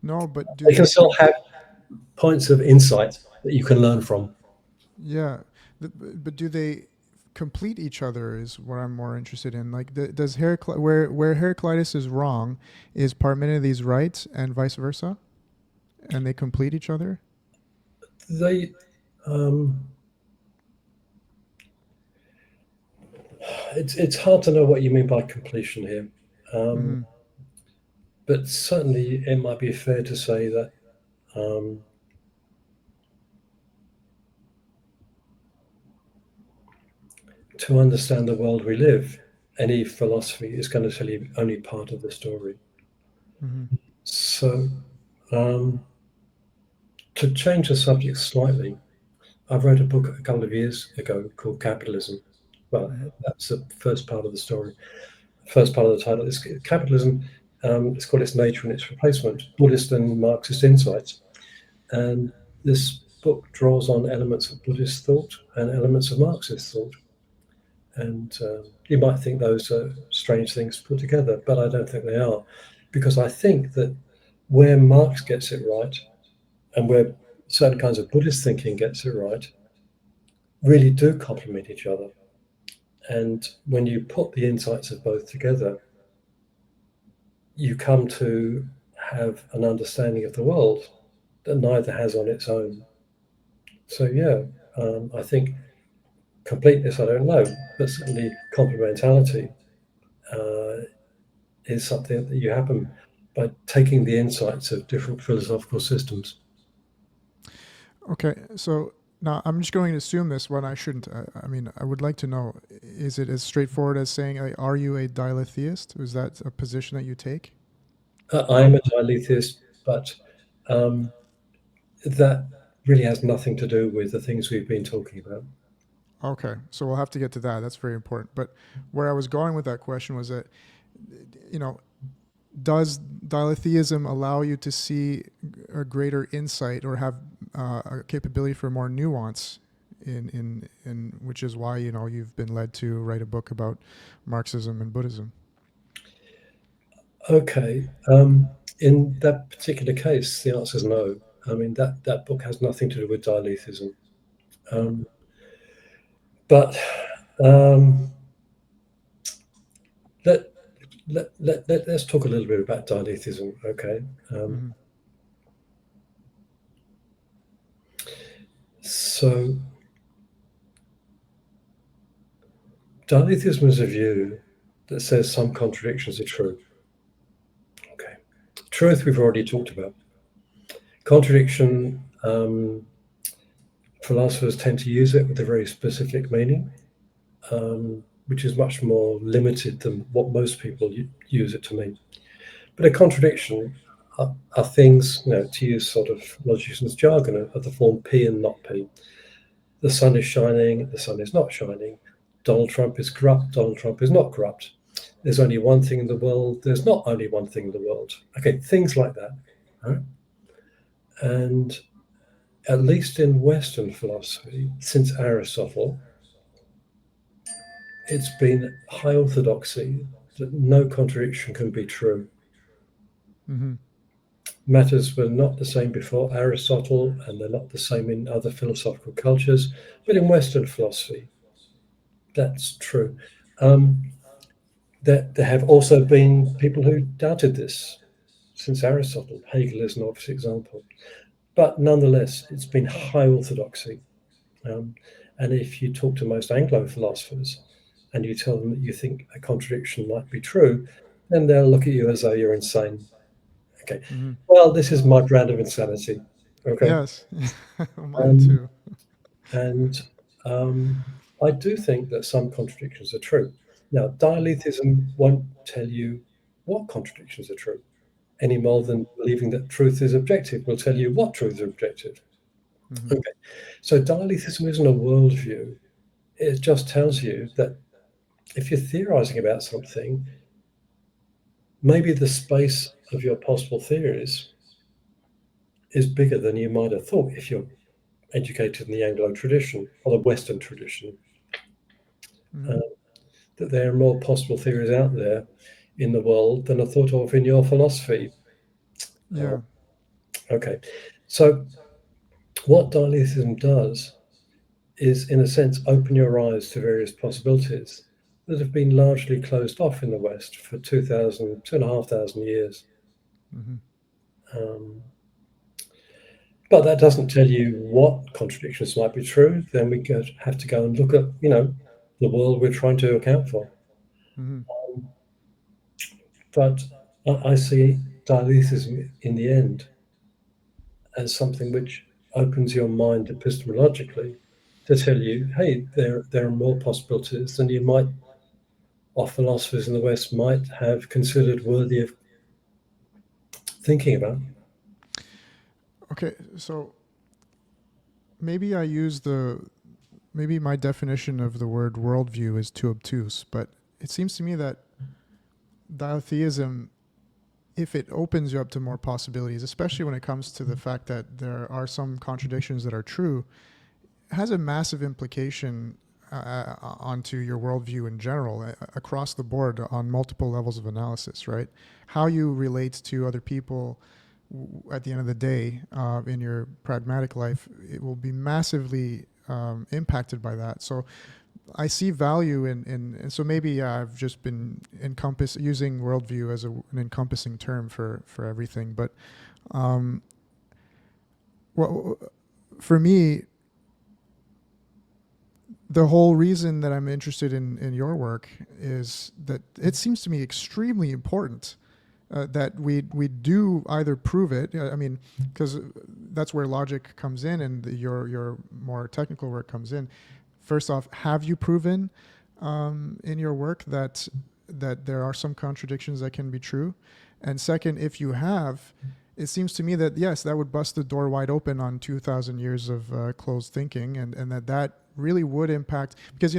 No, but do They can they still have points of insight that you can learn from. Yeah, but do they complete each other? Is what I'm more interested in. Like, does where Heraclitus is wrong, is Parmenides right, and vice versa, and they complete each other? They, um, it's hard to know what you mean by completion here, um, Mm-hmm. but certainly it might be fair to say that um, to understand the world we live, any philosophy is going to tell you only part of the story. Mm-hmm. So, um, to change the subject slightly, I wrote a book a couple of years ago called Capitalism. Well, Mm-hmm. that's the first part of the story. First part of the title is Capitalism. It's called Its Nature and Its Replacement, Buddhist and Marxist Insights. And this book draws on elements of Buddhist thought and elements of Marxist thought. And you might think those are strange things to put together, but I don't think they are. Because I think that where Marx gets it right and where certain kinds of Buddhist thinking gets it right really do complement each other. And when you put the insights of both together, you come to have an understanding of the world that neither has on its own. So, yeah, I think completeness, I don't know, but certainly complementarity is something that you happen. by taking the insights of different philosophical systems. Okay, so now I'm just going to assume this when I shouldn't. I mean, I would like to know: is it as straightforward as saying, "Are you a dialetheist"? Is that a position that you take? I am a dialetheist, but um, that really has nothing to do with the things we've been talking about. Okay, so we'll have to get to that. That's very important. But where I was going with that question was that, you know, does dialetheism allow you to see a greater insight or have a capability for more nuance in which is why you've been led to write a book about Marxism and Buddhism. Okay. In that particular case, the answer is no. I mean, that book has nothing to do with dialetheism. Um, but um, let, let's talk a little bit about dialetheism, okay? Um, Mm-hmm. so, dialetheism is a view that says some contradictions are true. Okay. Truth, we've already talked about. Contradiction, philosophers tend to use it with a very specific meaning, which is much more limited than what most people use it to mean. But a contradiction are things, to use sort of logician's jargon, of the form P and not P. The sun is shining, the sun is not shining. Donald Trump is corrupt, Donald Trump is not corrupt. There's only one thing in the world, there's not only one thing in the world. Okay, things like that. Right? And at least in Western philosophy, since Aristotle, it's been high orthodoxy that no contradiction can be true. Mm-hmm. Matters were not the same before Aristotle, and they're not the same in other philosophical cultures, but in Western philosophy, that's true. There have also been people who doubted this since Aristotle. Hegel is an obvious example. But nonetheless, it's been high orthodoxy. Um, and if you talk to most Anglo philosophers and you tell them that you think a contradiction might be true, then they'll look at you as though you're insane. Okay. Mm-hmm. Well, this is my brand of insanity. Okay. Yes, mine Um, too. and I do think that some contradictions are true. Now, dialetheism won't tell you what contradictions are true any more than believing that truth is objective will tell you what truths are objective. Mm-hmm. Okay. So, dialetheism isn't a worldview. It just tells you that if you're theorizing about something, maybe the space of your possible theories is bigger than you might have thought if you're educated in the Anglo tradition or the Western tradition. Mm-hmm. Uh, that there are more possible theories out there in the world than are thought of in your philosophy. Uh, Yeah. okay, so what dialetheism does is, in a sense, open your eyes to various possibilities that have been largely closed off in the West for 2,500 years. Mm-hmm. Um, but that doesn't tell you what contradictions might be true. Then we have to go and look at, the world we're trying to account for. Mm-hmm. Um, but I see dialetheism in the end as something which opens your mind epistemologically to tell you, hey, there are more possibilities than you might, or philosophers in the West might have considered worthy of thinking about. Okay, so maybe I use maybe my definition of the word worldview is too obtuse, but it seems to me that dialetheism, if it opens you up to more possibilities, especially when it comes to the fact that there are some contradictions that are true, has a massive implication onto your worldview in general, across the board on multiple levels of analysis, right? How you relate to other people at the end of the day in your pragmatic life, it will be massively impacted by that. So I see value and so maybe I've just been using worldview as an encompassing term for everything. But um, well, for me, the whole reason that I'm interested in your work is that it seems to me extremely important, that we do either prove it. I mean, because that's where logic comes in, and your more technical work comes in. First off, have you proven in your work that there are some contradictions that can be true? And second, if you have, it seems to me that yes, that would bust the door wide open on 2,000 years of closed thinking, and that really would impact, because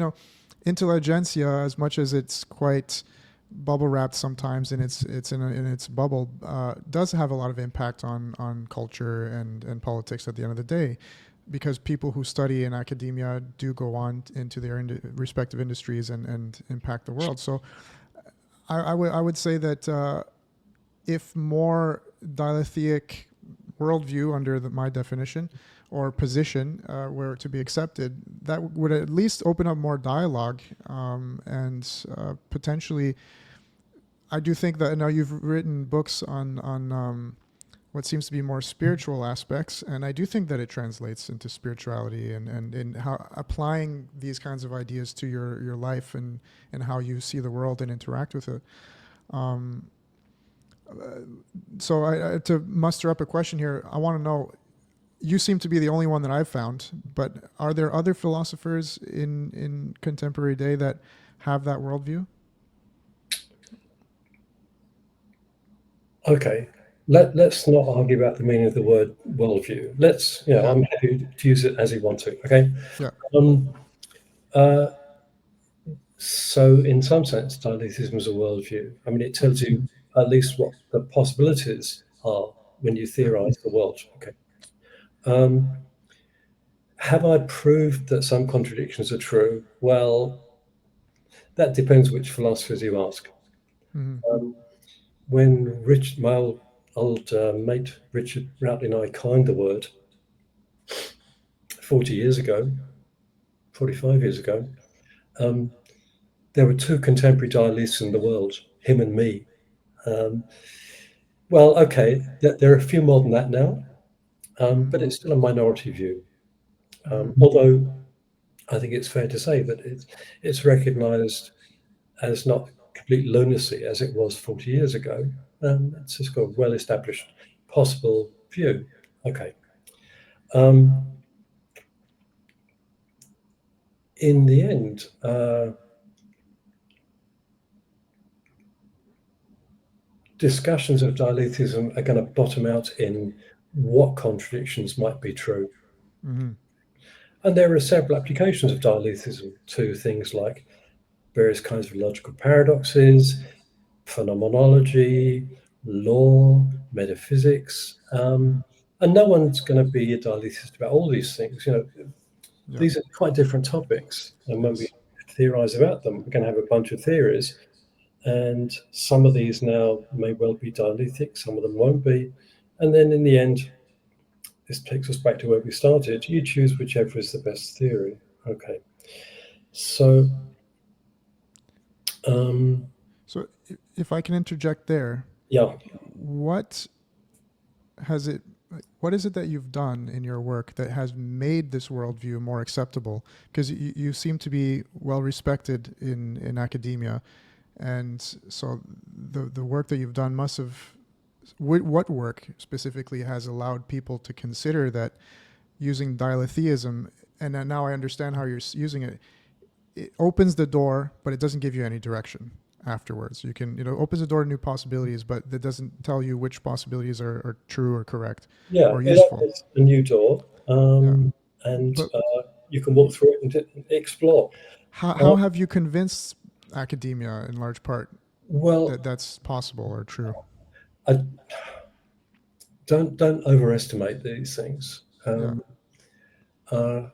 intelligentsia, as much as it's quite bubble wrapped sometimes in its bubble, does have a lot of impact on culture and politics at the end of the day, because people who study in academia do go on into their respective industries and impact the world. So I would say that if more dialectic worldview under my definition or position were to be accepted, that would at least open up more dialogue, and potentially, I do think that now you've written books on what seems to be more spiritual aspects, and I do think that it translates into spirituality and in how applying these kinds of ideas to your life and how you see the world and interact with it. Um, so to muster up a question here, I want to know, you seem to be the only one that I've found, but are there other philosophers in contemporary day that have that worldview? Okay, let's not argue about the meaning of the word worldview. Yeah, I'm happy to use it as you want to. Okay. yeah. Um, uh, so, in some sense, dialecticism is a worldview. I mean, it tells Mm-hmm. you at least what the possibilities are when you Yeah. theorize the world. Okay. Um, have I proved that some contradictions are true? Well, that depends which philosophers you ask. Mm-hmm. Um, when my old mate Richard Routley and I coined the word 40 years ago, 45 years ago, um, there were two contemporary dialectics in the world, him and me. Um, well, okay, there are a few more than that now, Mm-hmm. but it's still a minority view. Mm-hmm. Although I think it's fair to say that it's recognised as not complete lunacy as it was 40 years ago. It's just got a well-established possible view. Okay. Um, in the end, discussions of dialecticism are going to bottom out in what contradictions might be true. Mm-hmm. And there are several applications of dialecticism to things like various kinds of logical paradoxes, phenomenology, law, metaphysics. Mm-hmm. And no one's going to be a dialecticist about all these things. Yeah. These are quite different topics. And when we Yes. theorize about them, we're going to have a bunch of theories. And some of these now may well be dialectic, some of them won't be. And then in the end, this takes us back to where we started. You choose whichever is the best theory. Okay. So, um, So if I can interject there, yeah. what has it what is it that you've done in your work that has made this worldview more acceptable? Because you seem to be well respected in academia, and so the work that you've done must have, what work specifically has allowed people to consider that using dialetheism, and then now I understand how you're using it. It opens the door, but it doesn't give you any direction afterwards. You can, opens the door to new possibilities, but that doesn't tell you which possibilities are true or correct Yeah, or it useful. opens a new door, Yeah. and But you can walk through it and explore. how Uh, have you convinced academia in large part well, that that's possible or true? I don't overestimate these things. Yeah.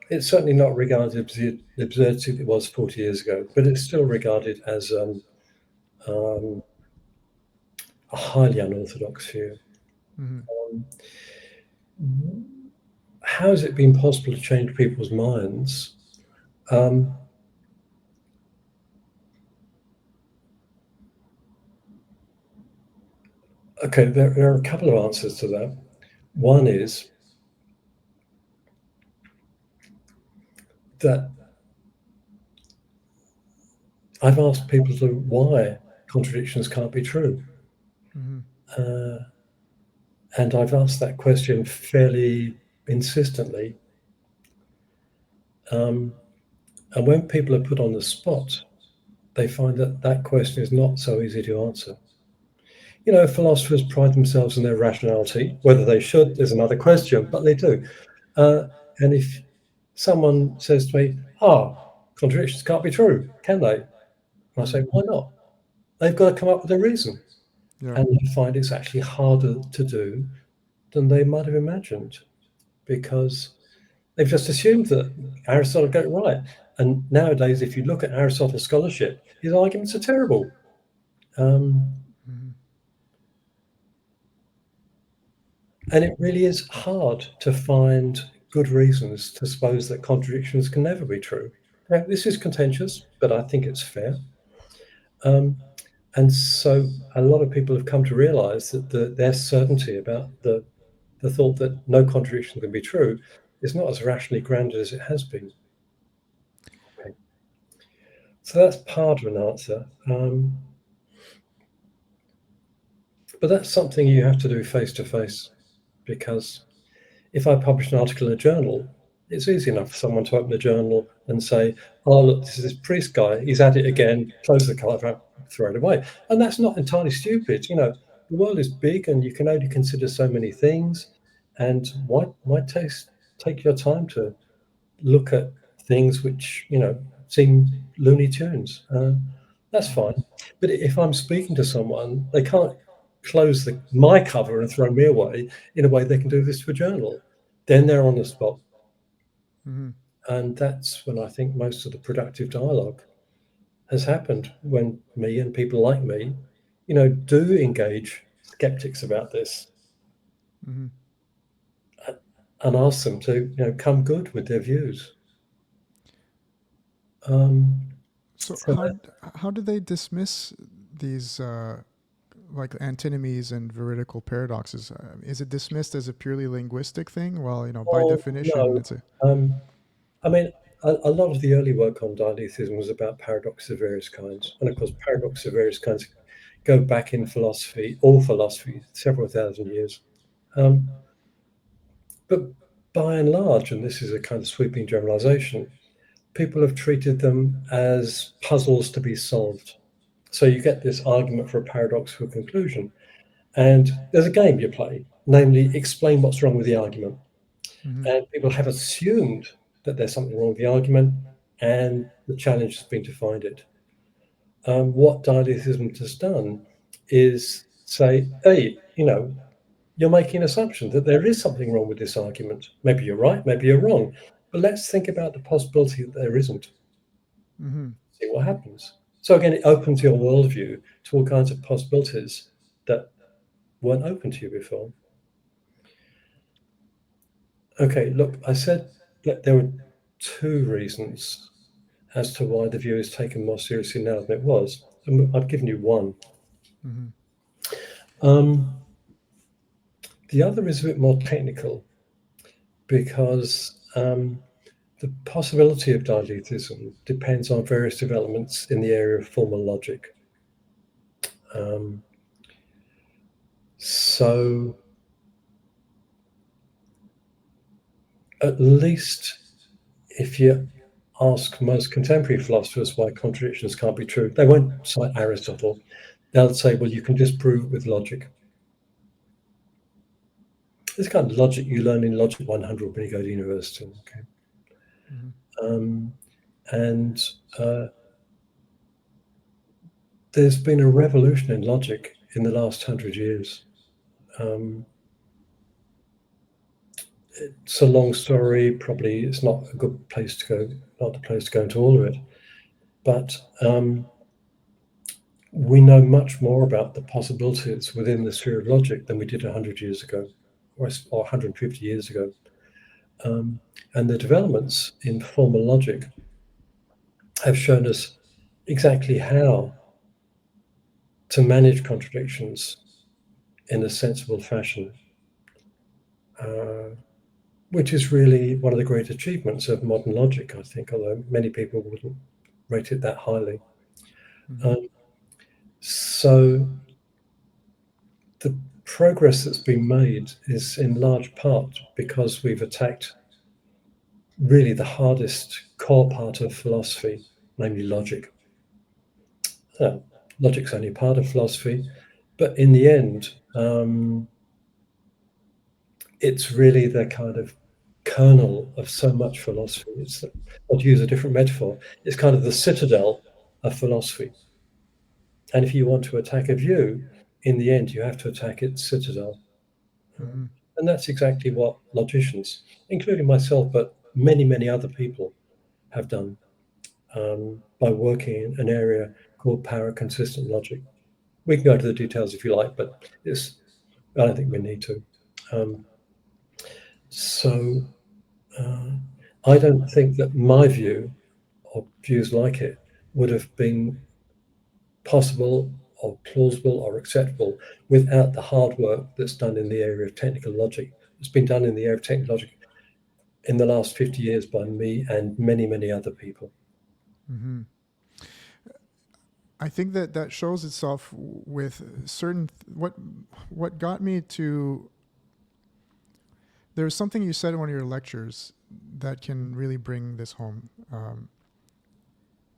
It's certainly not regarded as the absurdity that it was 40 years ago, but it's still regarded as um, a highly unorthodox view. Mm-hmm. How has it been possible to change people's minds? Um, okay, there are a couple of answers to that. One is that I've asked people to why contradictions can't be true. Mm-hmm. And I've asked that question fairly insistently. And when people are put on the spot, they find that that question is not so easy to answer. You know, philosophers pride themselves on their rationality. Whether they should is another question, but they do. And if someone says to me, contradictions can't be true, can they? And I say, why not? They've got to come up with a reason. Yeah. And I find it's actually harder to do than they might have imagined, because they've just assumed that Aristotle got it right. And nowadays, if you look at Aristotle's scholarship, his arguments are terrible. Mm-hmm. And it really is hard to find good reasons to suppose that contradictions can never be true. Now, this is contentious, but I think it's fair. And so a lot of people have come to realize that their certainty about the thought that no contradiction can be true is not as rationally grounded as it has been. Okay. So that's part of an answer. But that's something you have to do face to face, because if I publish an article in a journal, it's easy enough for someone to open the journal and say, oh, look, this is this priest guy, he's at it again, close the cover, throw it away. And that's not entirely stupid. You know, the world is big and you can only consider so many things. And why take your time to look at things which, you know, seem Looney Tunes? That's Mm-hmm. fine. But if I'm speaking to someone, they can't close my cover and throw me away in a way they can do this to a journal. Then they're on the spot. Mm-hmm. And that's when I think most of the productive dialogue has happened, when me and people like me, you know, do engage skeptics about this Mm-hmm. and ask them to, you know, come good with their views. Um, So so that, how do they dismiss these like antinomies and veridical paradoxes? Is it dismissed as a purely linguistic thing? Well, you know, by oh, definition, no. it's a. Um, I mean, a lot of the early work on dialetheism was about paradoxes of various kinds. And of course, paradoxes of various kinds go back in philosophy, all philosophy, several thousand years. Um, but by and large, and this is a kind of sweeping generalization, people have treated them as puzzles to be solved. So you get this argument for a paradoxical conclusion, and there's a game you play, namely explain what's wrong with the argument. Mm-hmm. And people have assumed that there's something wrong with the argument, and the challenge has been to find it. What dialetheism has done is say, hey, you know, you're making an assumption that there is something wrong with this argument. Maybe you're right, maybe you're wrong, but let's think about the possibility that there isn't. Mm-hmm. See what happens. So again, it opens your worldview to all kinds of possibilities that weren't open to you before. Okay, look, I said that there were two reasons as to why the view is taken more seriously now than it was. And I've given you one. Mm-hmm. Um, the other is a bit more technical, because the possibility of dialetheism depends on various developments in the area of formal logic. Um, so at least if you ask most contemporary philosophers why contradictions can't be true, they won't cite Aristotle. They'll say, well, you can disprove it with logic. This kind of logic you learn in Logic 100 when you go to university. Okay? Mm-hmm. And there's been a revolution in logic in the last 100 years. It's a long story. Probably it's not a good place to go, not the place to go into all of it. But we know much more about the possibilities within the sphere of logic than we did 100 years ago, or 150 years ago. And the developments in formal logic have shown us exactly how to manage contradictions in a sensible fashion, which is really one of the great achievements of modern logic, I think, although many people wouldn't rate it that highly. Mm-hmm. Um, so the progress that's been made is in large part because we've attacked really the hardest core part of philosophy, namely logic. Logic's only part of philosophy, but in the end, it's really the kind of kernel of so much philosophy. It's, or to use a different metaphor, it's kind of the citadel of philosophy. And if you want to attack a view, in the end, you have to attack its citadel. Mm-hmm. And that's exactly what logicians, including myself, but many, many other people, have done by working in an area called paraconsistent logic. We can go into the details if you like, but I don't think we need to. Um, so I don't think that my view or views like it would have been possible or plausible or acceptable without the hard work that's done in the area of technical logic. It's been done in the area of technical logic in the last 50 years by me and many, many other people. Mm-hmm. I think that that shows itself with certain what got me to. There's something you said in one of your lectures that can really bring this home.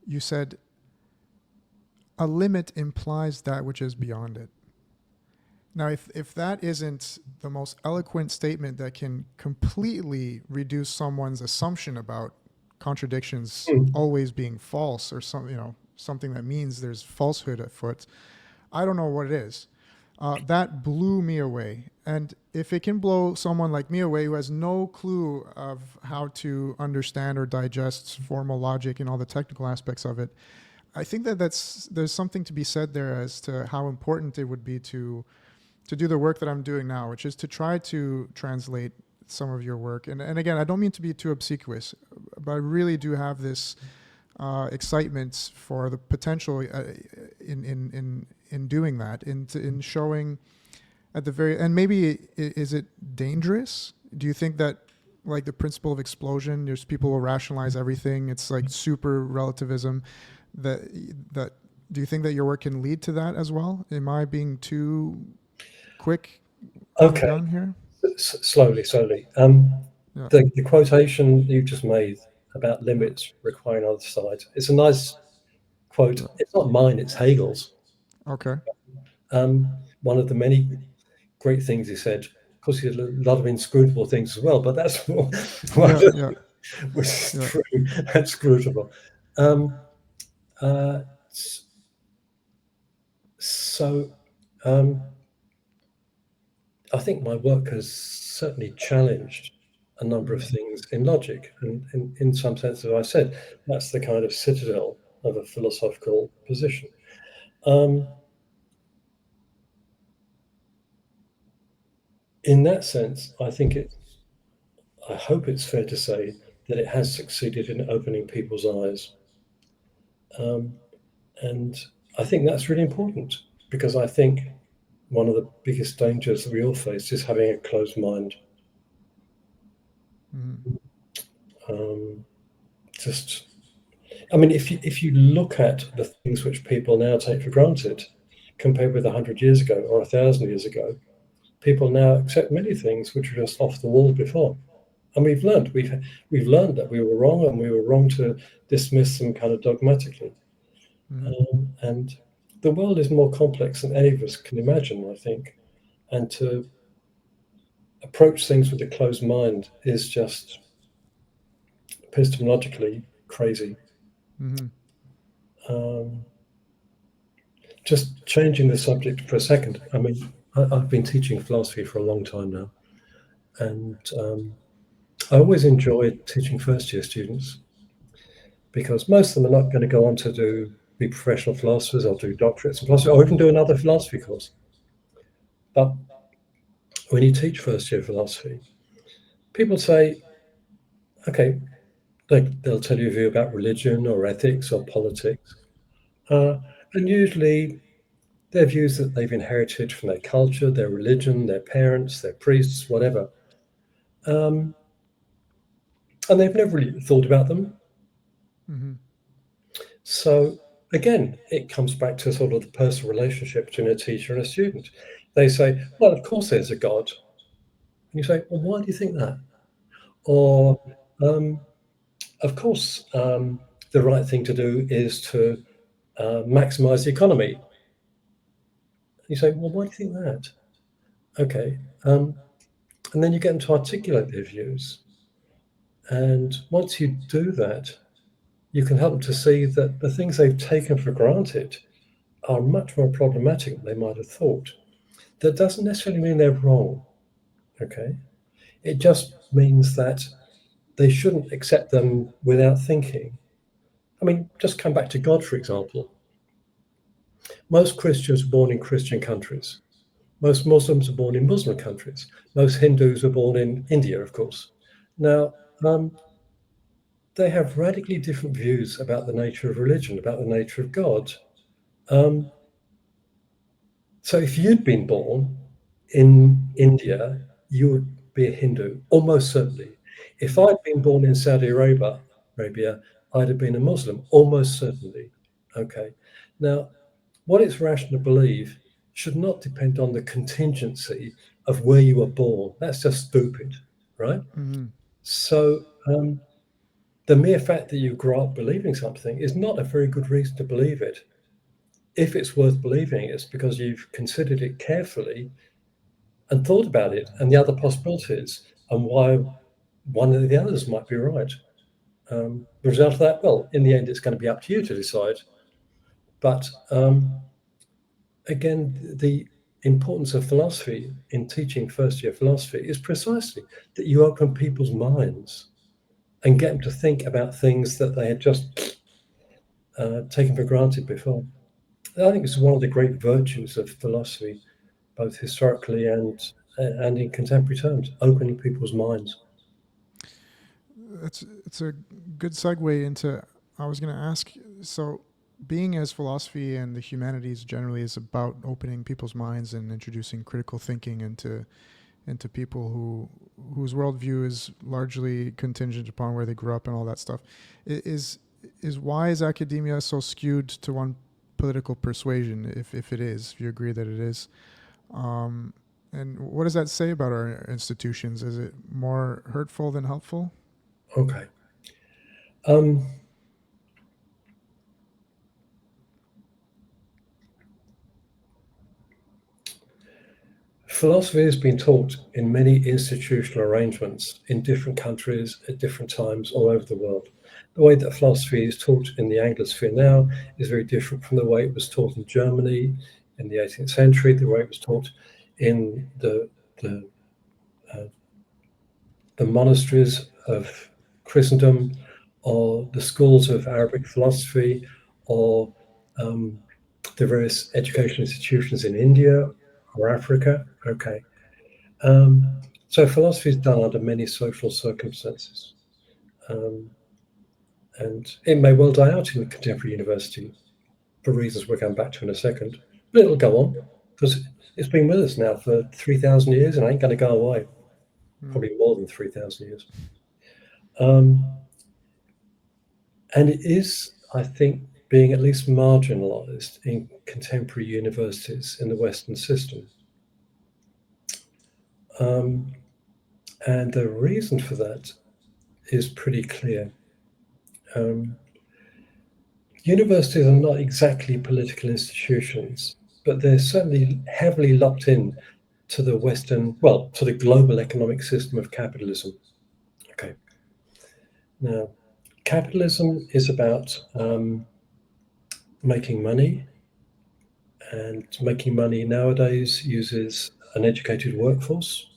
You said a limit implies that which is beyond it. Now, if that isn't the most eloquent statement that can completely reduce someone's assumption about contradictions Mm. always being false, or something that means there's falsehood afoot, I don't know what it is. That blew me away. And if it can blow someone like me away who has no clue of how to understand or digest formal logic and all the technical aspects of it, I think that there's something to be said there as to how important it would be to do the work that I'm doing now, which is to try to translate some of your work. And again, I don't mean to be too obsequious, but I really do have this excitement for the potential in doing that, in showing at the very, and maybe is it dangerous? Do you think that, like the principle of explosion, there's people who rationalize everything, it's like super relativism, that that do you think that your work can lead to that as well? Am I being too quick on the Okay, gun here? slowly, slowly. Yeah, The quotation you just made about yeah, limits requiring other sides, it's a nice quote. yeah. It's not mine, it's Hegel's. Okay. One of the many great things he said. Of course, he had a lot of inscrutable things as well, but that's one of Yeah, the yeah, which is yeah. true and scrutable. Um, uh, so um, I think my work has certainly challenged a number of Mm-hmm. things in logic, and in some sense, as I said, that's the kind of citadel of a philosophical position. Um, in that sense, I hope it's fair to say that it has succeeded in opening people's eyes. Um, and I think that's really important because I think one of the biggest dangers that we all face is having a closed mind. Mm-hmm. Um, just, I mean, if you look at the things which people now take for granted, compared with 100 years ago or 1,000 years ago, people now accept many things which were just off the wall before. And we've learned that we were wrong, and we were wrong to dismiss them kind of dogmatically. Mm-hmm. And the world is more complex than any of us can imagine, I think. And to approach things with a closed mind is just epistemologically crazy. Mm-hmm. Um, just changing the subject for a second. I mean, I've been teaching philosophy for a long time now, and I always enjoyed teaching first year students because most of them are not going to go on to be professional philosophers or do doctorates in philosophy or even do another philosophy course. But when you teach first year philosophy, people say, okay, they'll tell you a view about religion or ethics or politics. Uh, and usually they're views that they've inherited from their culture, their religion, their parents, their priests, whatever. Um, and they've never really thought about them. Mm-hmm. So again, it comes back to sort of the personal relationship between a teacher and a student. They say, well, of course there's a God. And you say, well, why do you think that? Or, of course, the right thing to do is to maximize the economy. You say, well, why do you think that? Okay. And then you get them to articulate their views. And once you do that, you can help them to see that the things they've taken for granted are much more problematic than they might have thought. That doesn't necessarily mean they're wrong. Okay. It just means that they shouldn't accept them without thinking. I mean, just come back to God, for example. Most Christians are born in Christian countries. Most Muslims are born in Muslim countries. Most Hindus are born in India, of course. Now, they have radically different views about the nature of religion, about the nature of God. Um, so if you'd been born in India, you would be a Hindu, almost certainly. If I'd been born in Saudi Arabia, I'd have been a Muslim, almost certainly. Okay. Now, what it's rational to believe should not depend on the contingency of where you were born. That's just stupid, right? Mm-hmm. So the mere fact that you grow up believing something is not a very good reason to believe it. If it's worth believing, it's because you've considered it carefully and thought about it and the other possibilities and why one of the others might be right. The result of that, well, in the end, it's going to be up to you to decide. But again, the importance of philosophy in teaching first year philosophy is precisely that you open people's minds and get them to think about things that they had just taken for granted before. I think it's one of the great virtues of philosophy, both historically and in contemporary terms, opening people's minds. It's a good segue into. I was going to ask. So, being as philosophy and the humanities generally is about opening people's minds and introducing critical thinking into people whose worldview is largely contingent upon where they grew up and all that stuff. Is why is academia so skewed to one political persuasion? If it is, if you agree that it is, and what does that say about our institutions? Is it more hurtful than helpful? Okay. Philosophy has been taught in many institutional arrangements in different countries at different times all over the world. The way that philosophy is taught in the Anglosphere now is very different from the way it was taught in Germany in the 18th century, the way it was taught in the monasteries of Christendom, or the schools of Arabic philosophy, or the various educational institutions in India or Africa. Okay. So philosophy is done under many social circumstances. And it may well die out in a contemporary university for reasons we'll come back to in a second. But it'll go on because it's been with us now for 3,000 years and ain't going to go away. Probably more than 3,000 years. And it is, I think, being at least marginalized in contemporary universities in the Western system. And the reason for that is pretty clear. Universities are not exactly political institutions, but they're certainly heavily locked in to the Western, well, to the global economic system of capitalism. Okay. Now, capitalism is about making money, and making money nowadays uses an educated workforce,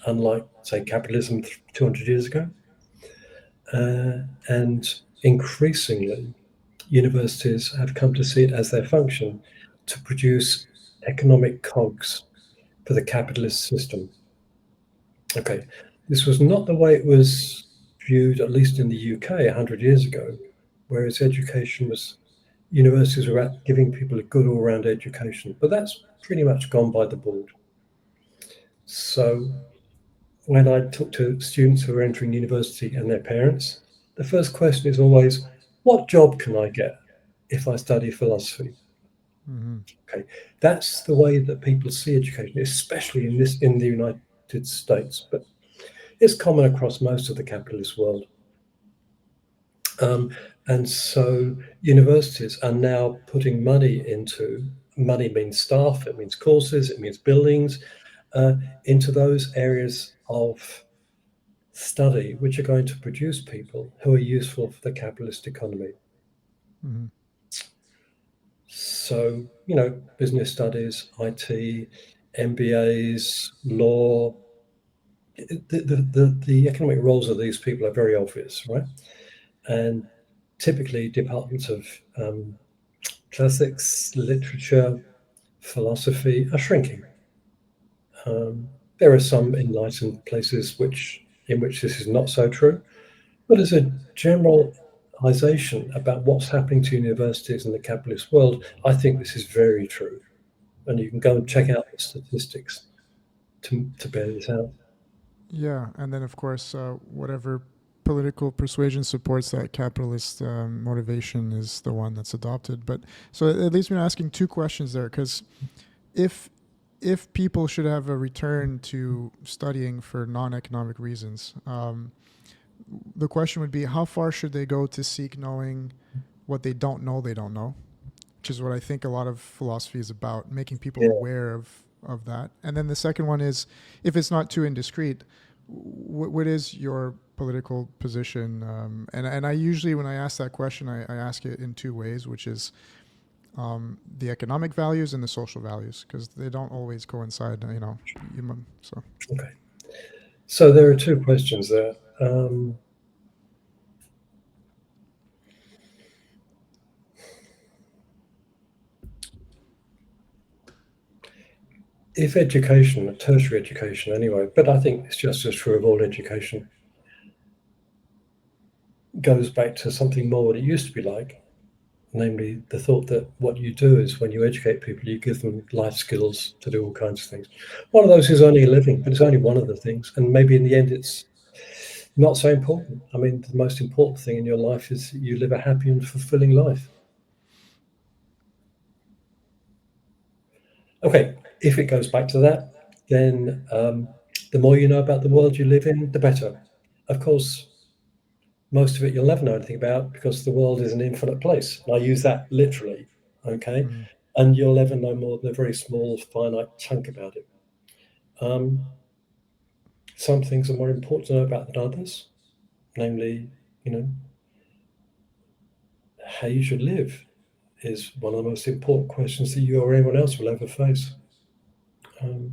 unlike, say, capitalism 200 years ago. And increasingly, universities have come to see it as their function to produce economic cogs for the capitalist system. Okay, this was not the way it was viewed, at least in the UK 100 years ago, whereas universities were about giving people a good all-round education, but that's pretty much gone by the board. So when I talk to students who are entering university and their parents, the first question is always, what job can I get? if I study philosophy. Mm-hmm. Okay, that's the way that people see education, especially in the United States, but it's common across most of the capitalist world. Um, and so universities are now putting money into, money means staff, it means courses, it means buildings, into those areas of study which are going to produce people who are useful for the capitalist economy. Mm-hmm. So, business studies, IT, MBAs, law, the economic roles of these people are very obvious, right? And typically departments of classics, literature, philosophy are shrinking. There are some enlightened places in which this is not so true, but as a generalization about what's happening to universities in the capitalist world, I think this is very true. And you can go and check out the statistics to bear this out. Yeah, and then of course, whatever political persuasion supports that capitalist motivation is the one that's adopted. But so it leaves me asking two questions there, because if if people should have a return to studying for non-economic reasons, the question would be, how far should they go to seek knowing what they don't know they don't know, which is what I think a lot of philosophy is about, making people Yeah. aware of that. And then the second one is, if it's not too indiscreet, what is your political position? And I usually, when I ask that question, I ask it in two ways, which is the economic values and the social values, because they don't always coincide, so. Okay. So there are two questions there. If education, tertiary education anyway, but I think it's just as true of all education, goes back to something more what it used to be like, namely the thought that what you do is when you educate people, you give them life skills to do all kinds of things. One of those is earning a living, but it's only one of the things. And maybe in the end, it's not so important. I mean, the most important thing in your life is you live a happy and fulfilling life. Okay, if it goes back to that, then the more you know about the world you live in, the better. Of course, most of it you'll never know anything about because the world is an infinite place. And I use that literally, okay? Mm. And you'll never know more than a very small, finite chunk about it. Um, some things are more important to know about than others, namely, you know, how you should live is one of the most important questions that you or anyone else will ever face. Um,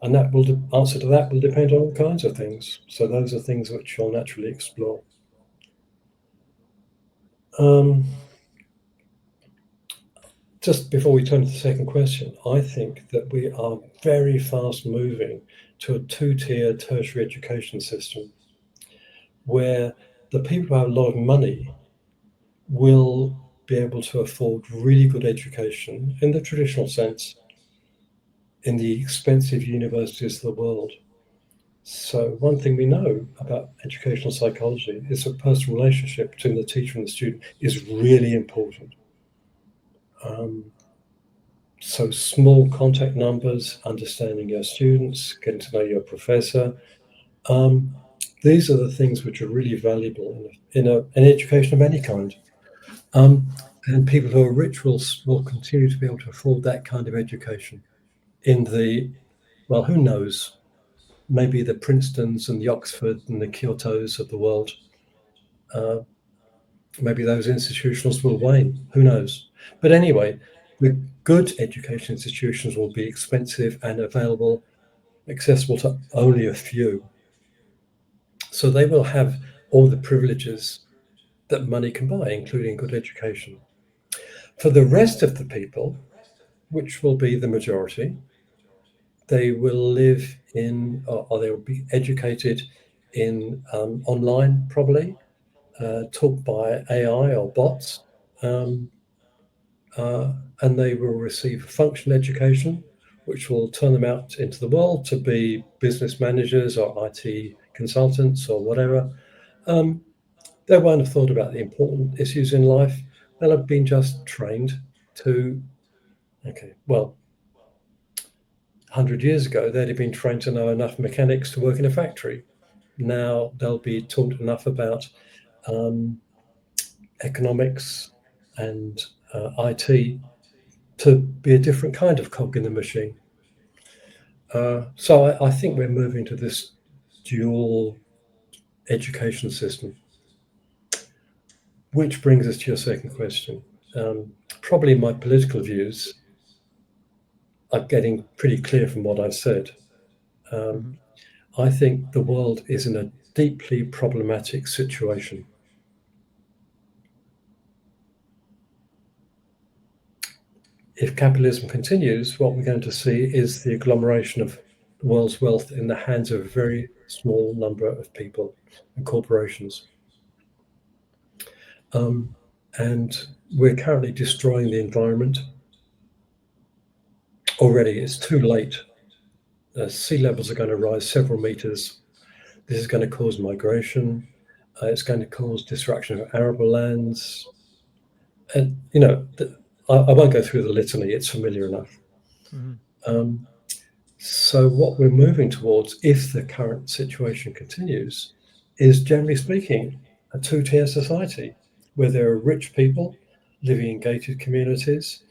and answer to that will depend on all kinds of things. So those are things which you'll naturally explore. Um, just before we turn to the second question, I think that we are very fast moving to a two-tier tertiary education system where the people who have a lot of money will be able to afford really good education in the traditional sense in the expensive universities of the world. So one thing we know about educational psychology is that personal relationship between the teacher and the student is really important. So small contact numbers, understanding your students, getting to know your professor. These are the things which are really valuable in an education of any kind. And people who are rich will continue to be able to afford that kind of education. Well, who knows? Maybe the Princetons and the Oxford and the Kyotos of the world. Maybe those institutions will wane. Who knows? But anyway, the good education institutions will be expensive and accessible to only a few. So they will have all the privileges that money can buy, including good education. For the rest of the people, which will be the majority, they will live or they will be educated in online, probably, taught by AI or bots. Um, and they will receive a functional education, which will turn them out into the world to be business managers or IT consultants or whatever. They won't have thought about the important issues in life, they'll have been just trained to, okay, well, 100 years ago, they'd have been trained to know enough mechanics to work in a factory. Now they'll be taught enough about economics and IT to be a different kind of cog in the machine. So I think we're moving to this dual education system, which brings us to your second question. Probably my political views are getting pretty clear from what I've said. Mm-hmm. I think the world is in a deeply problematic situation. If capitalism continues, what we're going to see is the agglomeration of the world's wealth in the hands of a very small number of people and corporations. And we're currently destroying the environment. Already, it's too late. Sea levels are going to rise several meters. This is going to cause migration. It's going to cause destruction of arable lands. And, I won't go through the litany, it's familiar enough. Mm-hmm. So what we're moving towards, if the current situation continues, is generally speaking a two-tier society where there are rich people living in gated communities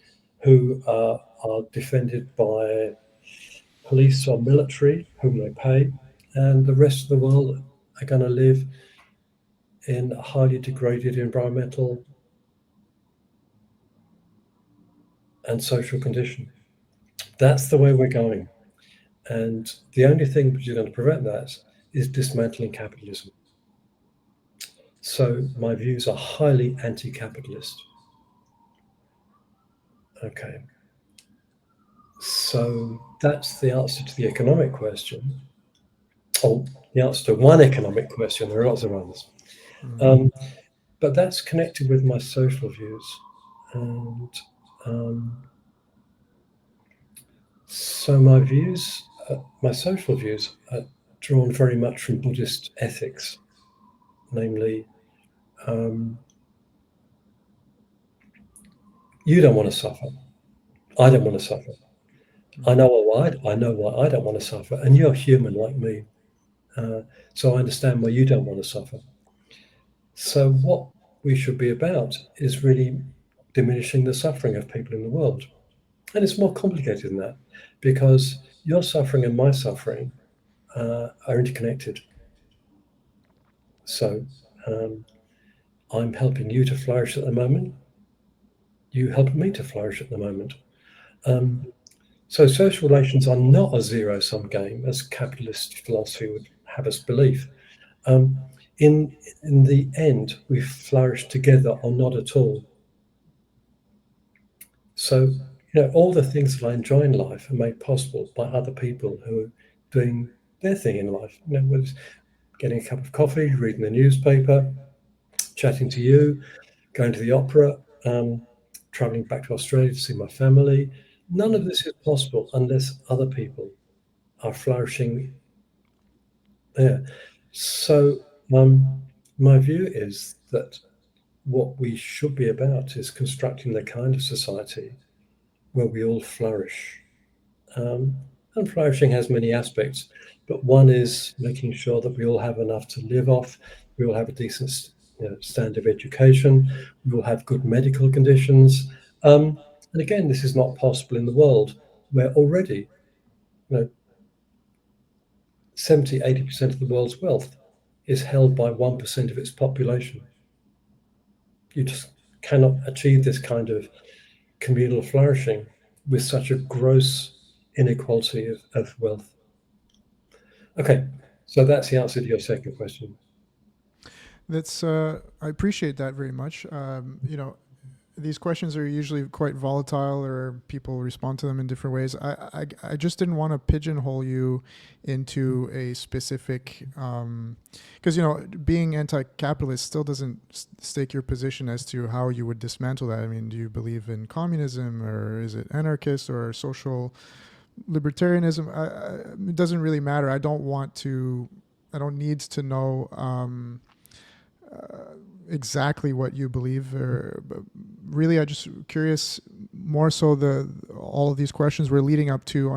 who are defended by police or military whom they pay, and the rest of the world are going to live in a highly degraded environmental and social condition. That's the way we're going. And the only thing which is going to prevent that is dismantling capitalism. So my views are highly anti-capitalist. Okay. So that's the answer to the economic question. Oh, the answer to one economic question. There are lots of others. Mm-hmm. But that's connected with my social views. And so my social views are drawn very much from Buddhist ethics, namely, you don't want to suffer. I don't want to suffer. I know why I don't want to suffer, and you're human like me. So I understand why you don't want to suffer. So what we should be about is really diminishing the suffering of people in the world. And it's more complicated than that because your suffering and my suffering are interconnected. So I'm helping you to flourish at the moment. You help me to flourish at the moment. So social relations are not a zero-sum game, as capitalist philosophy would have us believe. In the end, we flourish together or not at all. So, all the things that I enjoy in life are made possible by other people who are doing their thing in life. Whether it's getting a cup of coffee, reading the newspaper, chatting to you, going to the opera, traveling back to Australia to see my family. None of this is possible unless other people are flourishing there. So, my view is that what we should be about is constructing the kind of society where we all flourish. And flourishing has many aspects, but one is making sure that we all have enough to live off, we all have a decent standard of education, we all have good medical conditions. And again, this is not possible in the world where already 70, 80% of the world's wealth is held by 1% of its population. You just cannot achieve this kind of communal flourishing with such a gross inequality of wealth. Okay, so that's the answer to your second question. That's I appreciate that very much. These questions are usually quite volatile, or people respond to them in different ways. I just didn't want to pigeonhole you into a specific, because being anti-capitalist still doesn't stake your position as to how you would dismantle that. I mean, do you believe in communism, or is it anarchist or social libertarianism? It doesn't really matter. I don't need to know exactly what you believe, really, I just curious more so the all of these questions were leading up to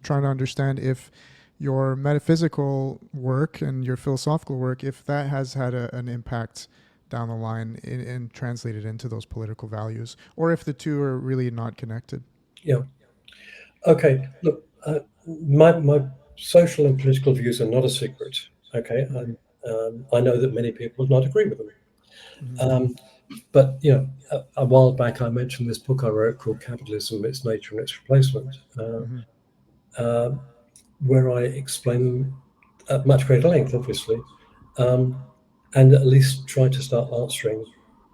trying to understand if your metaphysical work and your philosophical work, if that has had an impact down the line and translated into those political values, or if the two are really not connected. Yeah. Okay. Look, my social and political views are not a secret. Okay. Mm-hmm. I know that many people do not agree with them. Mm-hmm. Um, but a while back I mentioned this book I wrote called Capitalism, Its Nature and Its Replacement, Mm-hmm. uh, where I explain at much greater length, obviously, um, and at least try to start answering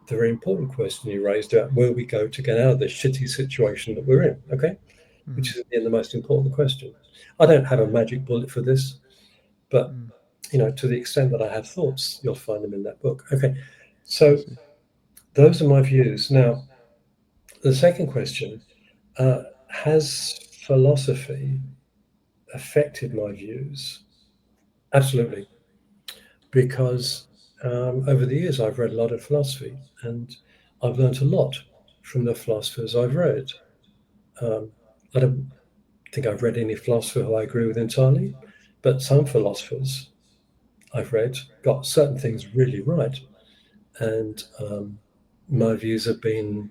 the very important question you raised about where we go to get out of this shitty situation that we're in, okay? Mm-hmm. Which is, again, the most important question. I don't have a magic bullet for this, but Mm. to the extent that I have thoughts, you'll find them in that book. Okay, I so see. those are my views. Now, the second question, has philosophy affected my views? Absolutely, because over the years I've read a lot of philosophy and I've learned a lot from the philosophers I've read. I don't think I've read any philosopher who I agree with entirely, but some philosophers I've read got certain things really right. And my views have been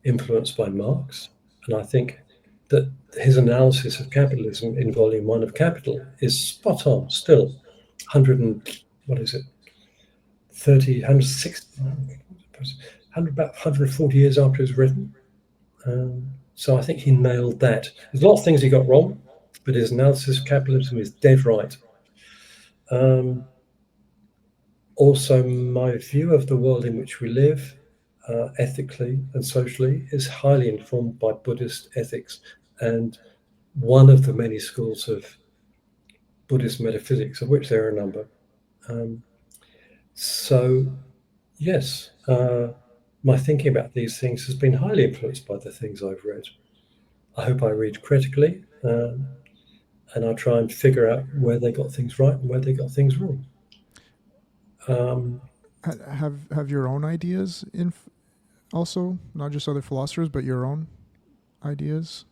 influenced by Marx. And I think that his analysis of capitalism in volume one of Capital is spot on still. 100 and what is it? 30, 160, about 140 years after it was written. So I think he nailed that. There's a lot of things he got wrong, but his analysis of capitalism is dead right. Also, my view of the world in which we live, ethically and socially, is highly informed by Buddhist ethics and one of the many schools of Buddhist metaphysics, of which there are a number. So, yes, my thinking about these things has been highly influenced by the things I've read. I hope I read critically, and I try and figure out where they got things right and where they got things wrong. Have your own ideas also, not just other philosophers, but your own ideas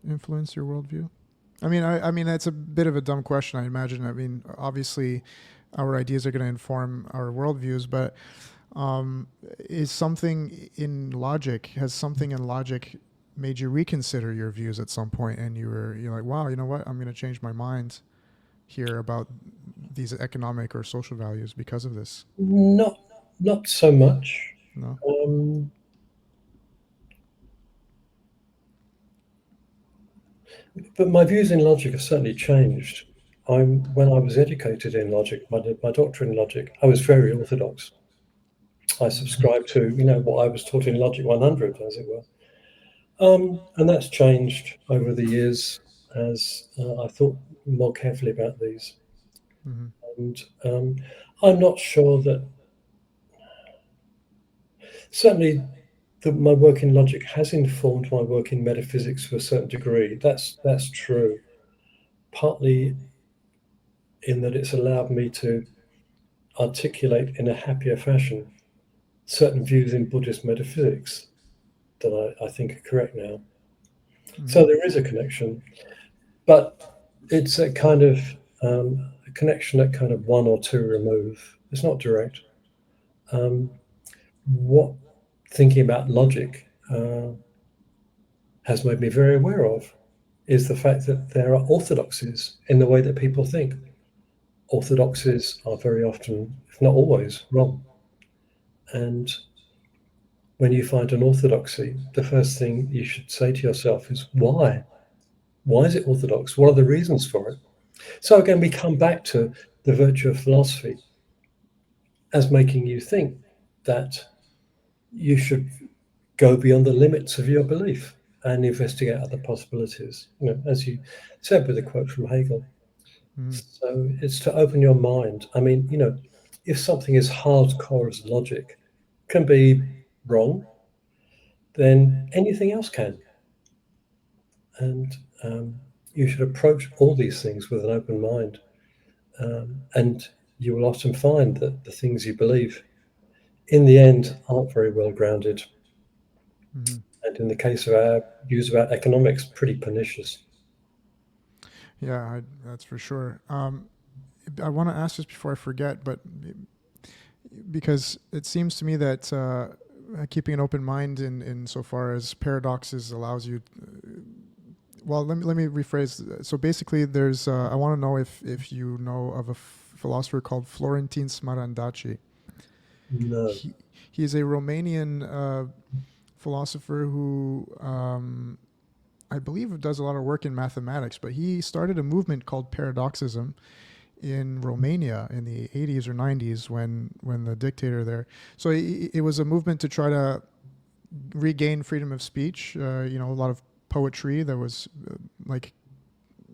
influence your worldview? I mean, that's a bit of a dumb question, I imagine. I mean, obviously, our ideas are going to inform our worldviews, but is something in logic, has something in logic made you reconsider your views at some point, and you're like, wow, you know what? I'm going to change my mind here about these economic or social values because of this. Not, not so much. No. But my views in logic have certainly changed. When I was educated in logic, my doctorate in logic, I was very orthodox. I Mm-hmm. subscribed to, what I was taught in Logic 100, as it were. And that's changed over the years as I thought more carefully about these. Mm-hmm. And I'm not sure that, certainly, my work in logic has informed my work in metaphysics to a certain degree. That's true. Partly in that it's allowed me to articulate in a happier fashion certain views in Buddhist metaphysics that I think are correct now. Mm-hmm. So there is a connection, but it's a kind of a connection at kind of one or two remove. It's not direct. What thinking about logic has made me very aware of is the fact that there are orthodoxies in the way that people think. Orthodoxies are very often, if not always, wrong. And when you find an orthodoxy, the first thing you should say to yourself is, why? Why is it orthodox? What are the reasons for it? So again, we come back to the virtue of philosophy as making you think that you should go beyond the limits of your belief and investigate other possibilities. As you said with a quote from Hegel. Mm-hmm. So it's to open your mind. I mean, if something as hardcore as logic can be wrong, then anything else can. And you should approach all these things with an open mind. And you will often find that the things you believe, in the end, aren't very well grounded. Hmm. And in the case of our views about economics, pretty pernicious. Yeah, that's for sure. I want to ask this before I forget, but because it seems to me that keeping an open mind in so far as paradoxes allows you. Well, let me rephrase. So basically, there's. I want to know if you know of a philosopher called Florentine Smarandacci. No. He he's a Romanian philosopher who I believe does a lot of work in mathematics, but he started a movement called paradoxism in Romania in the 80s or 90s when the dictator there. So it was a movement to try to regain freedom of speech. A lot of poetry. There was like,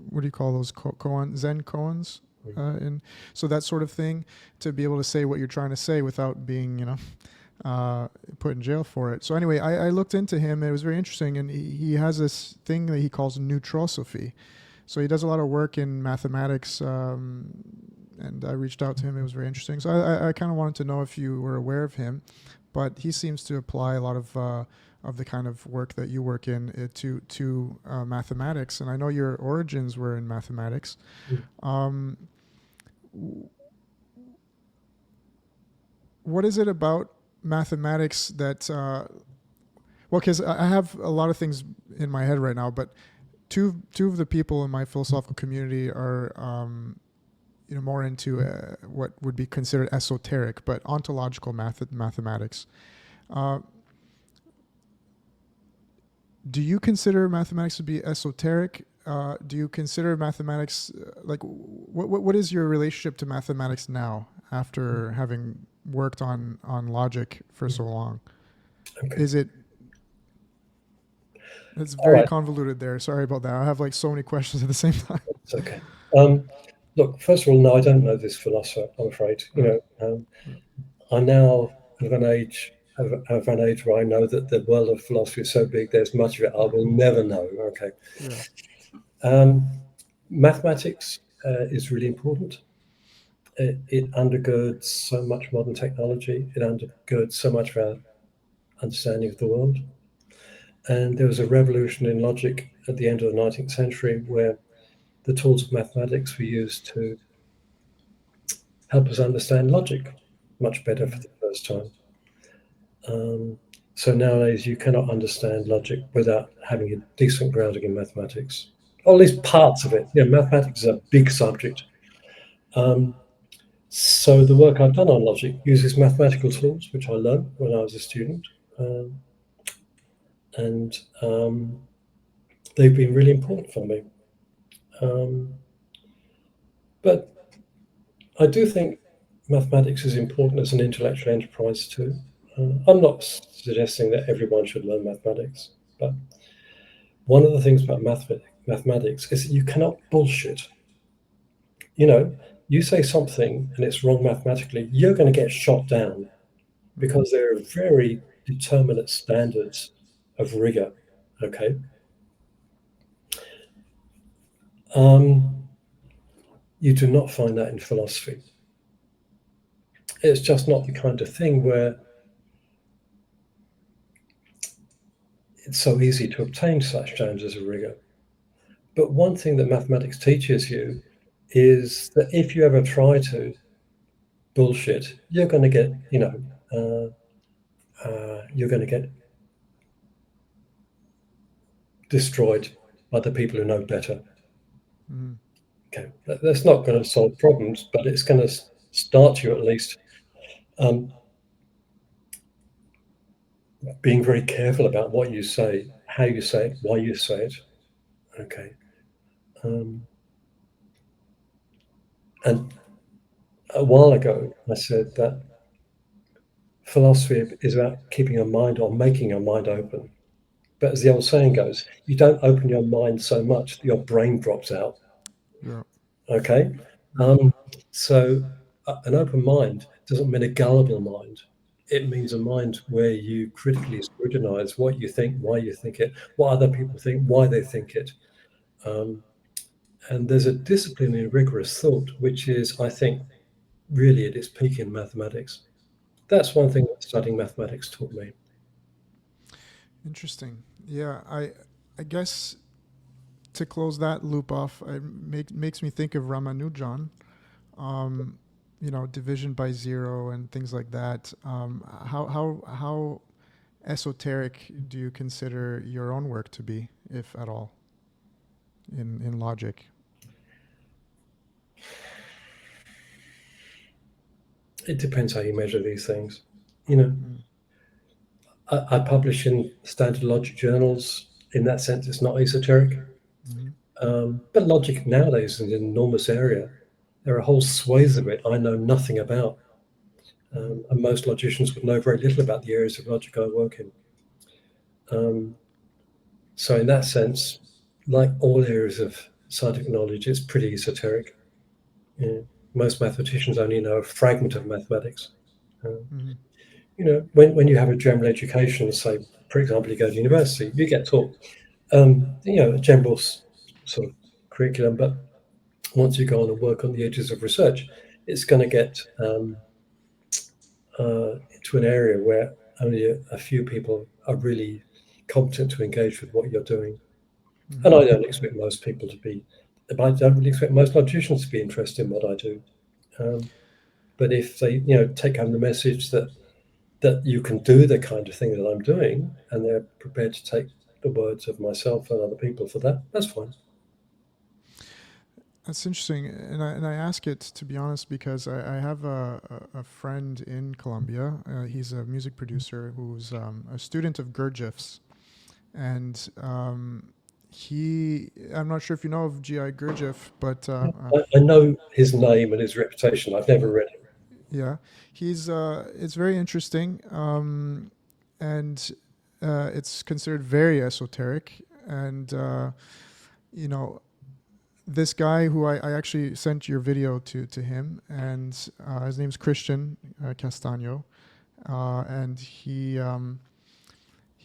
what do you call those koans, Zen koans? And so that sort of thing, to be able to say what you're trying to say without being, put in jail for it. So anyway, I looked into him. It was very interesting, and he has this thing that he calls neutrosophy. So he does a lot of work in mathematics, and I reached out to him. It was very interesting. So I kind of wanted to know if you were aware of him, but he seems to apply a lot of the kind of work that you work in to mathematics. And I know your origins were in mathematics. Um, what is it about mathematics that well, because I have a lot of things in my head right now, but two of the people in my philosophical community are more into what would be considered esoteric, but ontological mathematics. Uh, do you consider mathematics to be esoteric? Do you consider mathematics like what is your relationship to mathematics now after having worked on logic for so long? Okay. Is it It's All very right. convoluted there. Sorry about that. I have like so many questions at the same time. It's okay. Look, first of all, no, I don't know this philosopher, I'm afraid. Right. I now have an age where I know that the world of philosophy is so big, there's much of it I will never know. Okay. Yeah. Um, Mathematics is really important. It undergirds so much modern technology. It undergirds so much of our understanding of the world. And there was a revolution in logic at the end of the 19th century where the tools of mathematics were used to help us understand logic much better for Mm-hmm. the first time. Um, so nowadays, you cannot understand logic without having a decent grounding in mathematics, or at least parts of it. Mathematics is a big subject. Um, so the work I've done on logic uses mathematical tools, which I learned when I was a student, um, and they've been really important for me. Um, but I do think mathematics is important as an intellectual enterprise too. I'm not suggesting that everyone should learn mathematics, but one of the things about mathematics is that you cannot bullshit. You know, you say something and it's wrong mathematically, you're going to get shot down Mm-hmm. because there are very determinate standards of rigor. Okay. Um, you do not find that in philosophy. It's just not the kind of thing where it's so easy to obtain such standards of rigor. But one thing that mathematics teaches you is that if you ever try to bullshit, you're going to get, you're going to get destroyed by the people who know better. Mm-hmm. Okay, that's not going to solve problems, but it's going to start you at least um, being very careful about what you say, how you say it, why you say it. Okay, um, and a while ago I said that philosophy is about keeping your mind or making your mind open. But as the old saying goes, you don't open your mind so much that your brain drops out. Yeah. Okay. Mm-hmm. Um, so an open mind doesn't mean a gullible mind. It means a mind where you critically scrutinize what you think, why you think it, what other people think, why they think it. Um, and there's a discipline in rigorous thought, which is, I think, really at its peak in mathematics. That's one thing that studying mathematics taught me. Interesting. Yeah, I guess to close that loop off, makes me think of Ramanujan. Um, division by zero and things like that. How esoteric do you consider your own work to be, if at all, in logic? It depends how you measure these things. You know, Mm, I publish in standard logic journals. In that sense, it's not esoteric. mhm, But logic nowadays is an enormous area. There are whole swathes of it I know nothing about. mhm, And most logicians would know very little about the areas of logic I work in. Um, so, in that sense, like all areas of scientific knowledge, it's pretty esoteric. You know, most mathematicians only know a fragment of mathematics. Um, mhm, when you have a general education, say, for example, you go to university, you get taught, a general sort of curriculum, but once you go on and work on the edges of research, it's going to get into an area where only a few people are really competent to engage with what you're doing. And mhm. I don't expect most people to be, I don't really expect most logicians to be interested in what I do. Um, but if they, take home the message that you can do the kind of thing that I'm doing, and they're prepared to take the words of myself and other people for that, that's fine. That's interesting, and I ask it to be honest because I have a friend in Colombia. He's a music producer who's a student of Gurdjieff's, and I'm not sure if you know of G.I. Gurdjieff, but I know his name and his reputation. I've never read him. yeah, he's it's very interesting, and it's considered very esoteric, and you know this guy who I actually sent your video to him, and his name's Christian Castaño, and he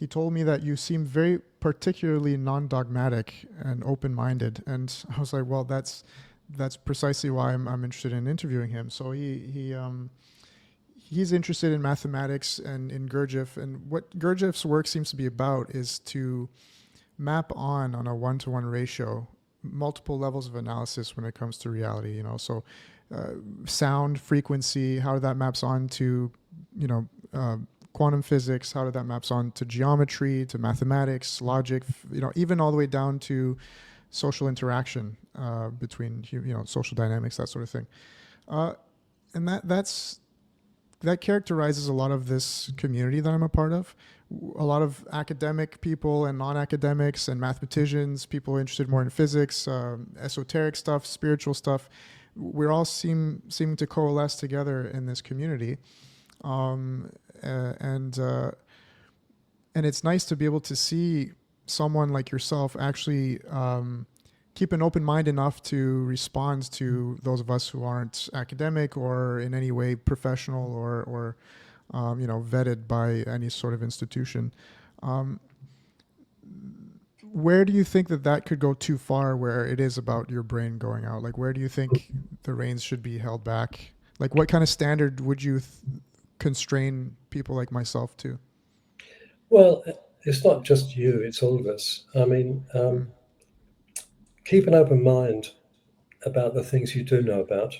told me that you seem very particularly non-dogmatic and open-minded, and I was like, well, that's precisely why I'm interested in interviewing him. So he's interested in mathematics and in Gurdjieff, and what Gurdjieff's work seems to be about is to map on a one-to-one ratio multiple levels of analysis when it comes to reality. So sound frequency, how that maps on to you know uh, quantum physics, how that maps on to geometry, to mathematics, logic, even all the way down to social interaction between social dynamics, that sort of thing. uh, and that characterizes a lot of this community that I'm a part of. A lot of academic people and non-academics and mathematicians, people interested more in physics, esoteric stuff, spiritual stuff. We all seem to coalesce together in this community, um, uh, and uh, and it's nice to be able to see someone like yourself actually keep an open mind enough to respond to those of us who aren't academic or in any way professional or vetted by any sort of institution. Um, where do you think that could go too far where it is about your brain going out? Like, where do you think the reins should be held back? Like, what kind of standard would you constrain people like myself to? Well, it's not just you, it's all of us. I mean, Mm, keep an open mind about the things you do know about.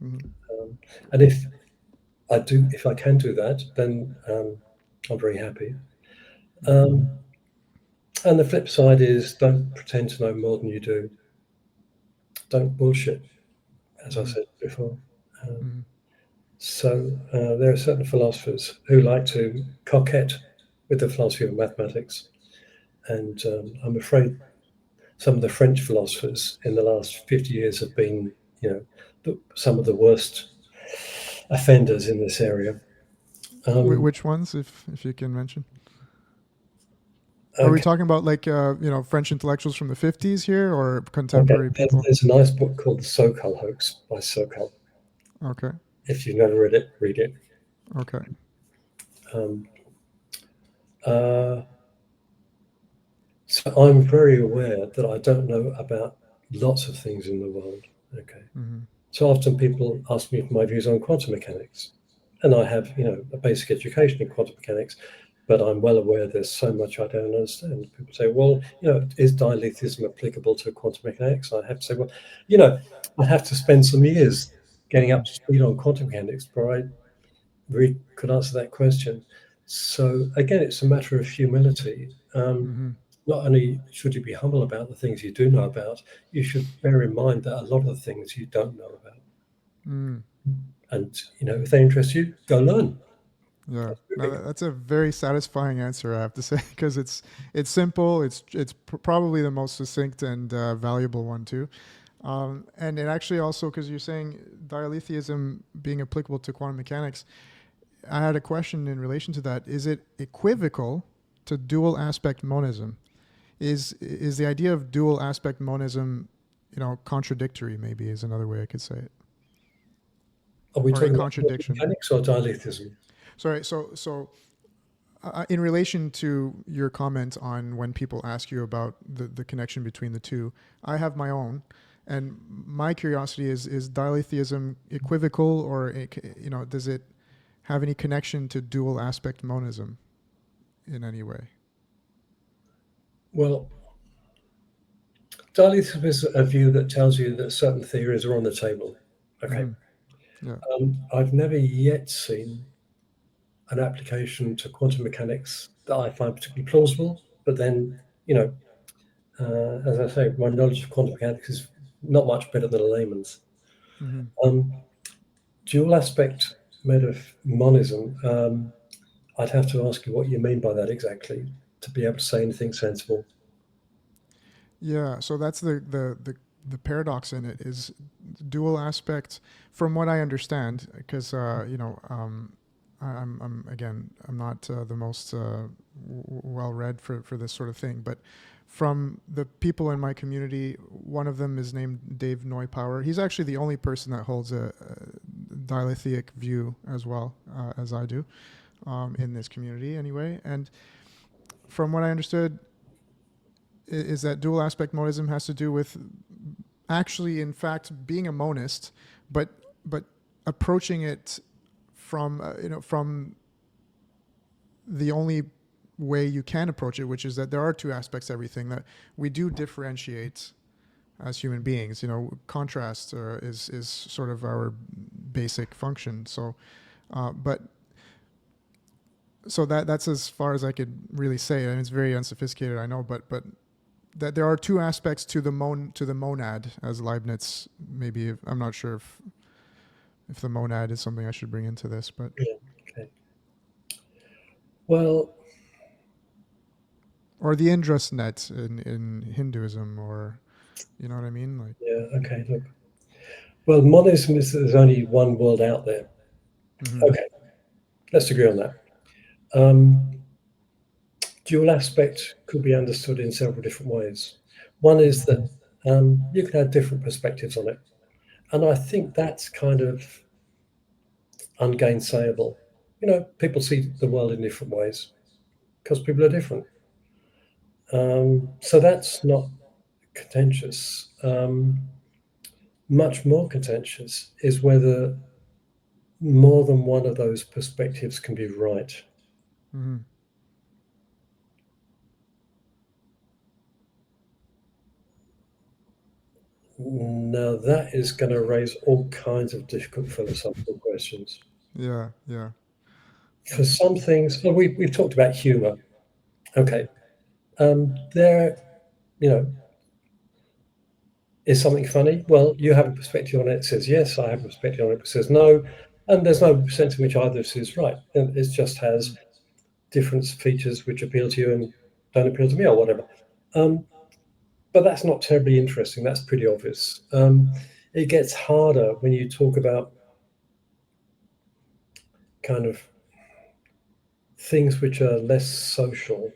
mm, And if I can do that, then I'm very happy. mm, Um, and the flip side is don't pretend to know more than you do. Don't bullshit, as I mm, said before. Um, mm, so there are certain philosophers who like to coquette with the philosophy of mathematics. And I'm afraid some of the French philosophers in the last 50 years have been, some of the worst offenders in this area. Um, which ones, if you can mention? Are we okay, talking about like French intellectuals from the 50s here, or okay. contemporary There's, people? there's a nice book called The Sokal Hoax by Sokal. Okay, If you've never read it, read it. okay. Um, uh, so I'm very aware that I don't know about lots of things in the world. Okay. Mm-hmm. So often people ask me for my views on quantum mechanics, and I have, a basic education in quantum mechanics, but I'm well aware there's so much I don't understand. People say, well, is dialetheism applicable to quantum mechanics? I have to say, well, I have to spend some years getting up Mm-hmm. to speed on quantum mechanics before I really could answer that question. So again, it's a matter of humility. Mm-hmm. Not only should you be humble about the things you do know about, you should bear in mind that a lot of the things you don't know about. Mm. And if they interest you, go learn. Yeah, That's no, really that's a very satisfying answer, I have to say, because it's simple. Probably the most succinct and valuable one too. And it actually also, because you're saying dialetheism being applicable to quantum mechanics, I had a question in relation to that. Is it equivocal to dual aspect monism? Is the idea of dual aspect monism, contradictory? Maybe is another way I could say it, Are we or in talking about quantum contradiction. mechanics or dialetheism? Sorry. So in relation to your comment on when people ask you about the connection between the two, I have my own, and my curiosity is dialetheism equivocal, or does it have any connection to dual aspect monism in any way? Well, dialetheism is a view that tells you that certain theories are on the table. Okay. Mm-hmm. Yeah. I've never yet seen an application to quantum mechanics that I find particularly plausible. But then, as I say, my knowledge of quantum mechanics is not much better than a layman's. Mm-hmm. Um, Dual aspect monism. I'd have to ask you what you mean by that exactly to be able to say anything sensible. Yeah. So that's the paradox in it is dual aspect, from what I understand, because I'm again, I'm not the most well read for this sort of thing, but from the people in my community, one of them is named Dave Neupower. He's actually the only person that holds a dialethic view as well as I do in this community, anyway. And from what I understood, is that dual aspect monism has to do with actually, in fact, being a monist, but approaching it from from the only way you can approach it, which is that there are two aspects to everything, that we do differentiate as human beings. Contrast is sort of our basic function. So, but so that's as far as I could really say. And it's very unsophisticated, I know, but that there are two aspects to the monad, as Leibniz, maybe, I'm not sure if the monad is something I should bring into this, but Yeah. Okay. Well, or the Indrasnet in Hinduism, or you know what I mean, like. yeah. Okay. Look. Well, monism is there's only one world out there. Mm-hmm. Okay. Let's agree on that. Um, Dual aspect could be understood in several different ways. One is Mm-hmm. that you can have different perspectives on it. And I think that's kind of ungainsayable. People see the world in different ways because people are different. So that's not contentious. Much more contentious is whether more than one of those perspectives can be right. Mm-hmm. Now, that is going to raise all kinds of difficult philosophical questions. Yeah, yeah. For some things, well, we've talked about humor. Okay. There, you know, is something funny? Well, you have a perspective on it that says yes, I have a perspective on it that says no. And there's no sense in which either of us is right. And it just has Mm. different features which appeal to you and don't appeal to me or whatever. Um, but that's not terribly interesting. That's pretty obvious. It gets harder when you talk about kind of things which are less social,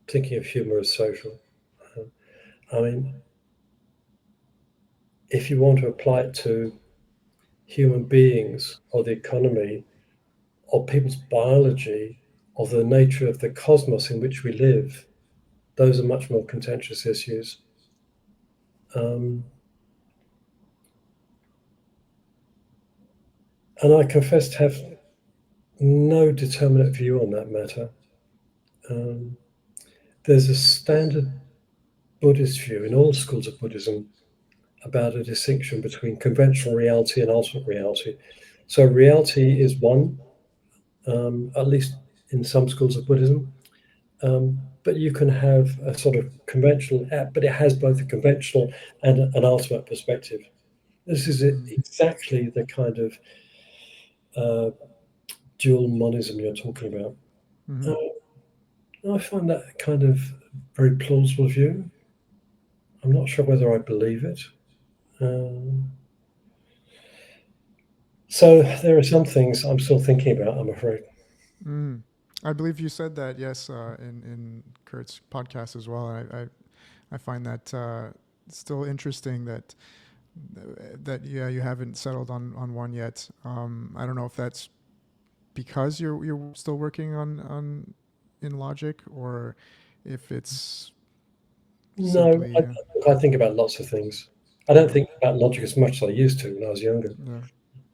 thinking of humor as social. I mean, if you want to apply it to human beings or the economy or people's biology or the nature of the cosmos in which we live, those are much more contentious issues. Um, and I confess to have no determinate view on that matter. There's a standard Buddhist view in all schools of Buddhism about a distinction between conventional reality and ultimate reality. So reality is one, at least in some schools of Buddhism. But you can have a sort of conventional, but it has both a conventional and an ultimate perspective. This is Mm-hmm. exactly the kind of dual monism you're talking about. Mm-hmm. I find that kind of very plausible view. I'm not sure whether I believe it. Um, so there are some things I'm still thinking about, I'm afraid. Mm. I believe you said that, yes, in Kurt's podcast as well. I find that still interesting that yeah, you haven't settled on one yet. I don't know if that's because you're still working on in logic, or if it's No, simply I think about lots of things. I don't yeah, think about logic as much as I used to when I was younger. yeah.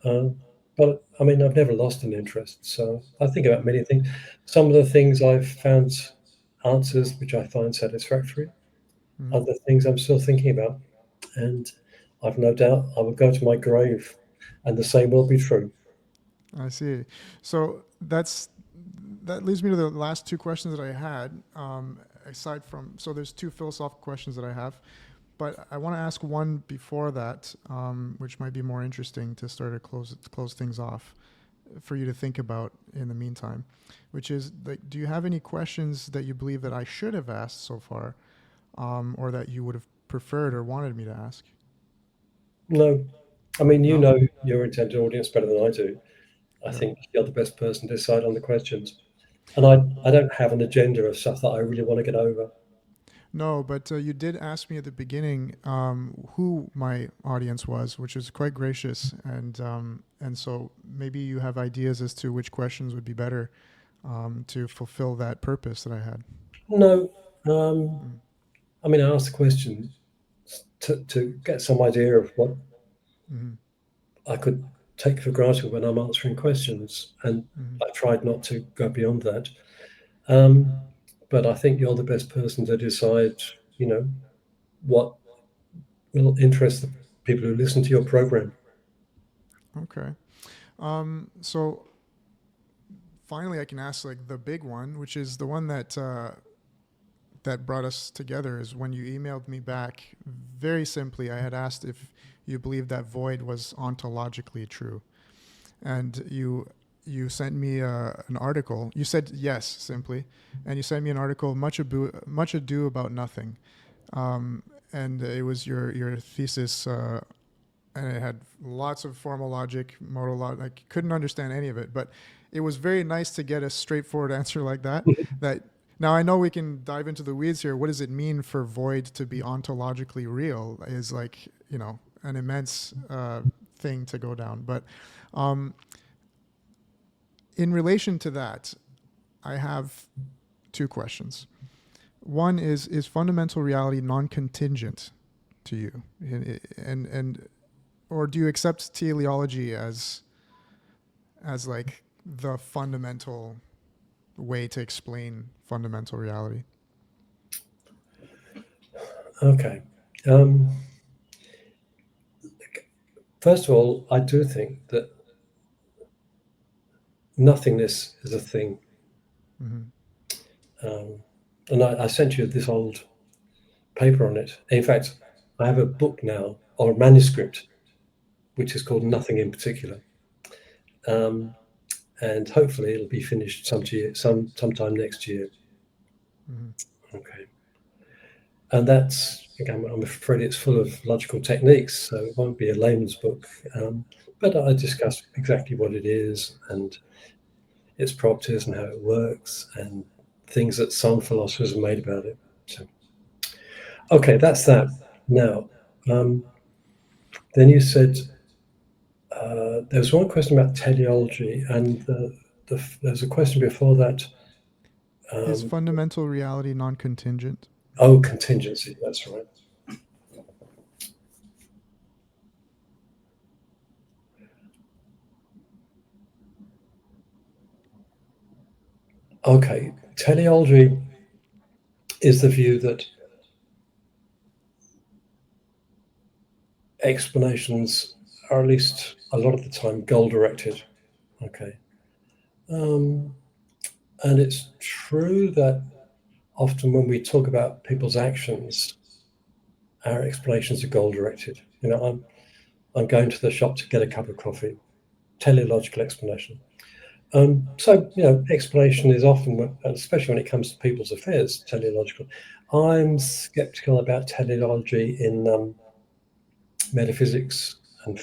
Um, but I mean, I've never lost an interest. So I think about many things. Some of the things I've found answers which I find satisfactory. Mm-hmm. Other things I'm still thinking about. And I've no doubt I will go to my grave and the same will be true. I see. So that leads me to the last two questions that I had. Aside from, so there's two philosophical questions that I have, but I want to ask one before that, which might be more interesting to start to close things off for you to think about in the meantime, which is like, do you have any questions that you believe that I should have asked so far, or that you would have preferred or wanted me to ask? No, I mean, you No. know your intended audience better than I do. I Yeah. think you're the best person to decide on the questions. And I don't have an agenda of stuff that I really want to get over. No, but you did ask me at the beginning who my audience was, which is quite gracious, and so maybe you have ideas as to which questions would be better to fulfill that purpose that I had. No, um, Mm, I mean, I asked the question to get some idea of what mm-hmm, I could take for granted when I'm answering questions. And mm-hmm. I tried not to go beyond that. Um, but I think you're the best person to decide, you know, what will interest the people who listen to your program. Okay. So finally, I can ask like the big one, which is the one that brought us together. Is when you emailed me back. Very simply, I had asked if you believed that void was ontologically true, and you sent me an article. You said yes simply, and you sent me an article, much ado about nothing, um, and it was your thesis, and it had lots of formal logic, modal logic. I couldn't understand any of it, but it was very nice to get a straightforward answer like that. That now I know we can dive into the weeds here. What does it mean for void to be ontologically real? Is like, an immense thing to go down, but. Um, in relation to that, I have two questions. One is fundamental reality non-contingent to you, and or do you accept teleology as like the fundamental way to explain fundamental reality? Okay. Um, First of all, I do think that nothingness is a thing. Mm-hmm. Um, and I sent you this old paper on it. In fact, I have a book now, or a manuscript, which is called Nothing in Particular. Um, and hopefully it'll be finished sometime next year. Mm-hmm. Okay. And that's, again, I'm afraid it's full of logical techniques, so it won't be a layman's book. But I discuss exactly what it is and its properties and how it works and things that some philosophers have made about it. So, okay, that's that. Now, um, then you said there was one question about teleology, and there's a question before that. Is Um, fundamental reality non-contingent? oh, contingency. That's right. Okay, teleology is the view that explanations are, at least a lot of the time, goal directed. Okay. Um, and it's true that often when we talk about people's actions, our explanations are goal directed. I'm going to the shop to get a cup of coffee. Teleological explanation. So explanation is often, especially when it comes to people's affairs, teleological. I'm skeptical about teleology in metaphysics and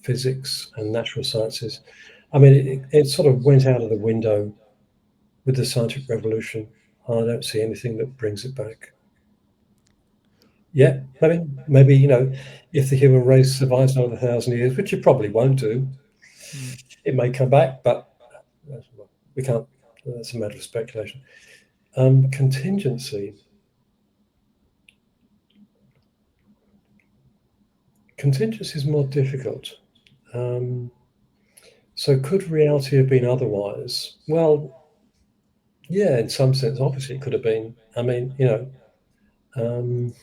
physics and natural sciences. I mean, it sort of went out of the window with the scientific revolution. I don't see anything that brings it back. Yeah, maybe if the human race survives another 1,000 years, which it probably won't do, Mm. it may come back, but we can't. That's a matter of speculation. Contingency. Contingency is more difficult. So could reality have been otherwise? Well, yeah, in some sense, obviously it could have been. I mean, um,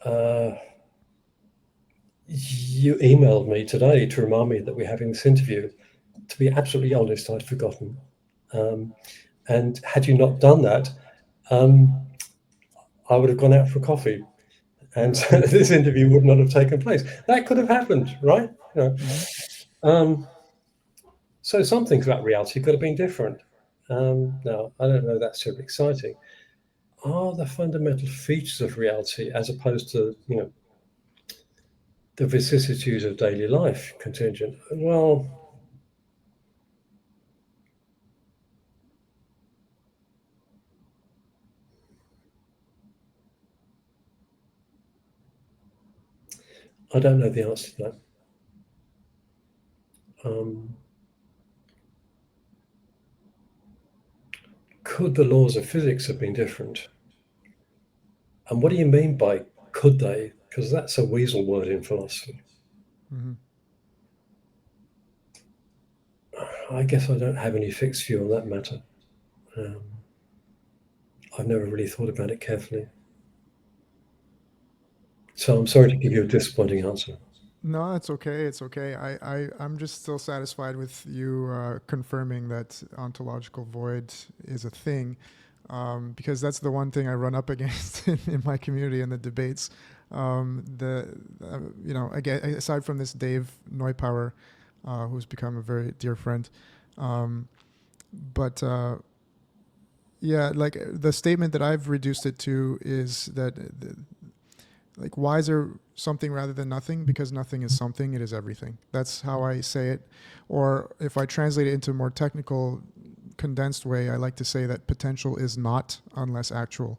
uh, you emailed me today to remind me that we're having this interview. To be absolutely honest, I'd forgotten. Um, and had you not done that, um, I would have gone out for coffee, and Yeah. this interview would not have taken place. That could have happened, right? Hmm. Um, so some things about reality could have been different. Now, I don't know that's terribly exciting. Are the fundamental features of reality, as opposed to the vicissitudes of daily life, contingent? Well, I don't know the answer to that. Um, could the laws of physics have been different? And what do you mean by could they? Because that's a weasel word in philosophy. Hmm. I guess I don't have any fixed view on that matter. Um, I've never really thought about it carefully. So I'm sorry to give you a disappointing answer. No, it's okay. It's okay. I'm just still satisfied with you confirming that ontological void is a thing, because that's the one thing I run up against in my community in the debates. Again, aside from this Dave Neupower, who's become a very dear friend, um, but yeah, like the statement that I've reduced it to is that like why is there something rather than nothing? Because nothing is something, it is everything. That's how I say it. Or if I translate it into a more technical, condensed way, I like to say that potential is not unless actual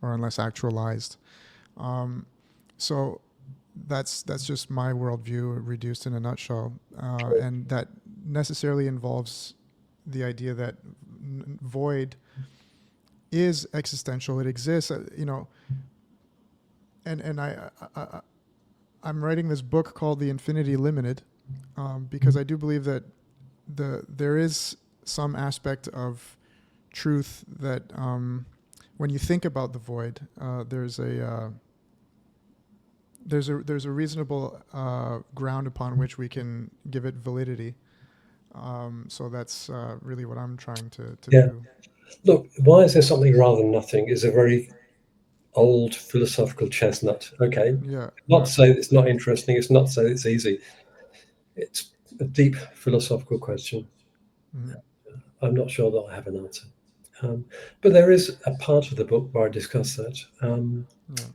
or unless actualized. um, so that's just my worldview reduced in a nutshell, and that necessarily involves the idea that void is existential. It exists, and I'm writing this book called The Infinity Limited, because I do believe that there is some aspect of truth that, when you think about the void, there's a reasonable ground upon which we can give it validity. So that's really what I'm trying to Yeah. do. Look, why is there something rather than nothing is a very old philosophical chestnut. Okay. Yeah, Not yeah. to say it's not interesting. It's not to say it's easy. It's a deep philosophical question. Mm-hmm. I'm not sure that I have an answer. But there is a part of the book where I discuss that. Yeah.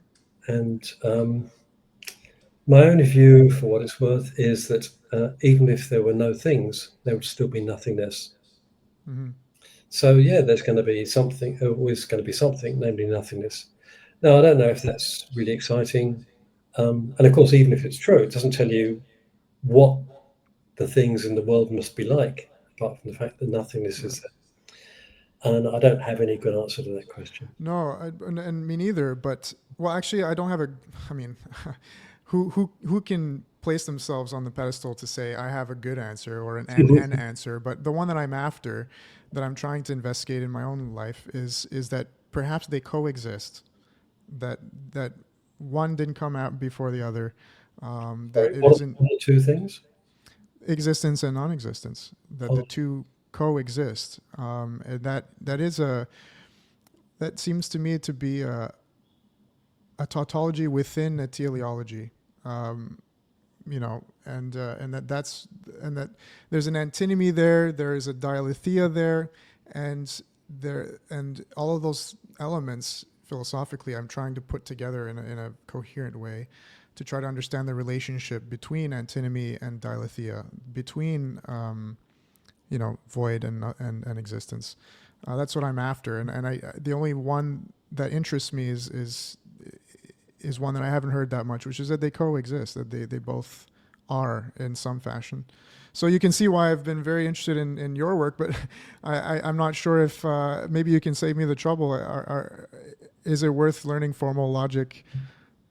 And my own view, for what it's worth, is that even if there were no things, there would still be nothingness. Mm-hmm. So yeah, there's going to be something, always going to be something, namely nothingness. Now, I don't know if that's really exciting. And of course, even if it's true, it doesn't tell you what the things in the world must be like, apart from the fact that nothingness Yeah. is there. And I don't have any good answer to that question. No, and me neither. But well, actually, I don't have a. I mean, who can place themselves on the pedestal to say I have a good answer or an answer, but the one that I'm after, that I'm trying to investigate in my own life, is that perhaps they coexist, that that one didn't come out before the other, that Sorry, it what are isn't the two things? existence and non-existence, that the Oh, two coexist, and that is a that seems to me to be a tautology within a teleology. Um, and that there's an antinomy there. There is a dialetheia there, and all of those elements philosophically, I'm trying to put together in a coherent way, to try to understand the relationship between antinomy and dialetheia, between void and existence. That's what I'm after, and I the only one that interests me is one that I haven't heard that much, which is that they coexist, that they both are in some fashion. So you can see why I've been very interested in your work, but I'm not sure if maybe you can save me the trouble. Is it worth learning formal logic?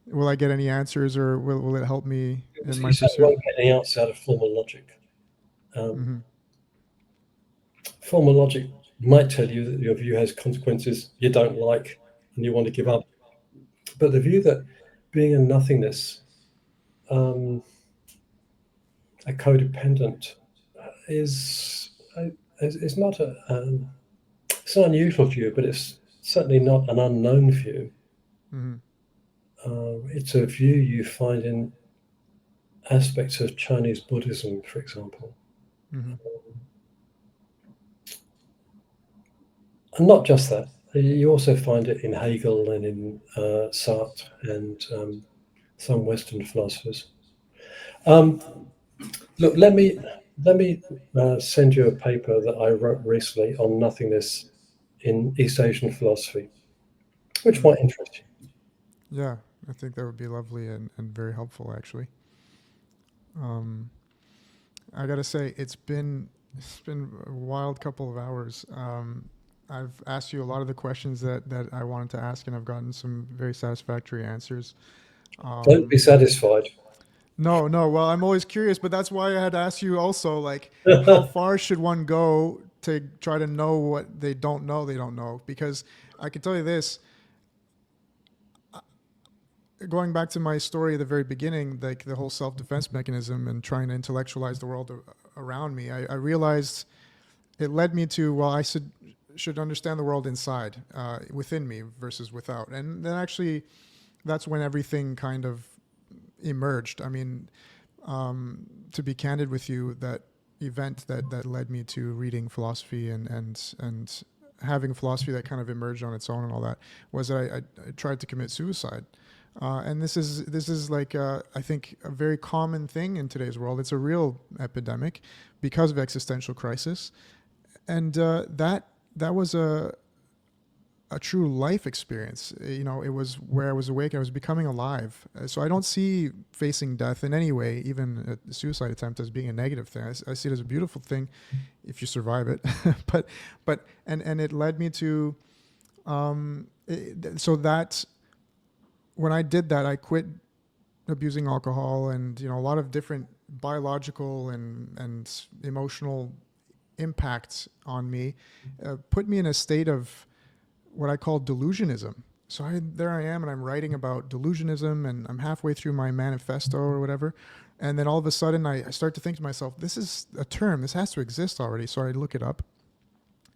Will I get any answers, or will it help me in my you certainly pursuit? won't get any answer out of formal logic. Um, Mm-hmm. Formal logic might tell you that your view has consequences you don't like and you want to give Yeah. up. But the view that being a nothingness, um, a codependent, is is not it's an unusual view, but it's certainly not an unknown view. Mm-hmm. It's a view you find in aspects of Chinese Buddhism, for example, Mm-hmm. and not just that. You also find it in Hegel and in Sartre and some Western philosophers. Um, Look, let me send you a paper that I wrote recently on nothingness in East Asian philosophy, which Mm-hmm. might interest you. Yeah, I think that would be lovely and very helpful, actually. Um, I gotta say, it's been a wild couple of hours. I've asked you a lot of the questions that I wanted to ask, and I've gotten some very satisfactory answers. Don't Um, be satisfied. no, no. Well, I'm always curious, but that's why I had asked you also, like, how far should one go to try to know what they don't know? They don't know, because I can tell you this: going back to my story at the very beginning, like the whole self-defense mechanism and trying to intellectualize the world around me, I realized it led me to, well, I should understand the world inside, within me versus without, and then actually that's when everything kind of emerged. I mean, to be candid with you, that event that led me to reading philosophy and having philosophy that kind of emerged on its own and all that, was that I tried to commit suicide. And this is like I think a very common thing in today's world. It's a real epidemic because of existential crisis, and that was a true life experience. It was where I was awake. I was becoming alive. So I don't see facing death in any way, even a suicide attempt, as being a negative thing. I see it as a beautiful thing if you survive it. but it led me to so that when I did that, I quit abusing alcohol, and a lot of different biological and emotional impacts on me, put me in a state of what I call delusionism. So there I am, and I'm writing about delusionism, and I'm halfway through my manifesto or whatever, and then all of a sudden I start to think to myself, this is a term, this has to exist already. So I look it up,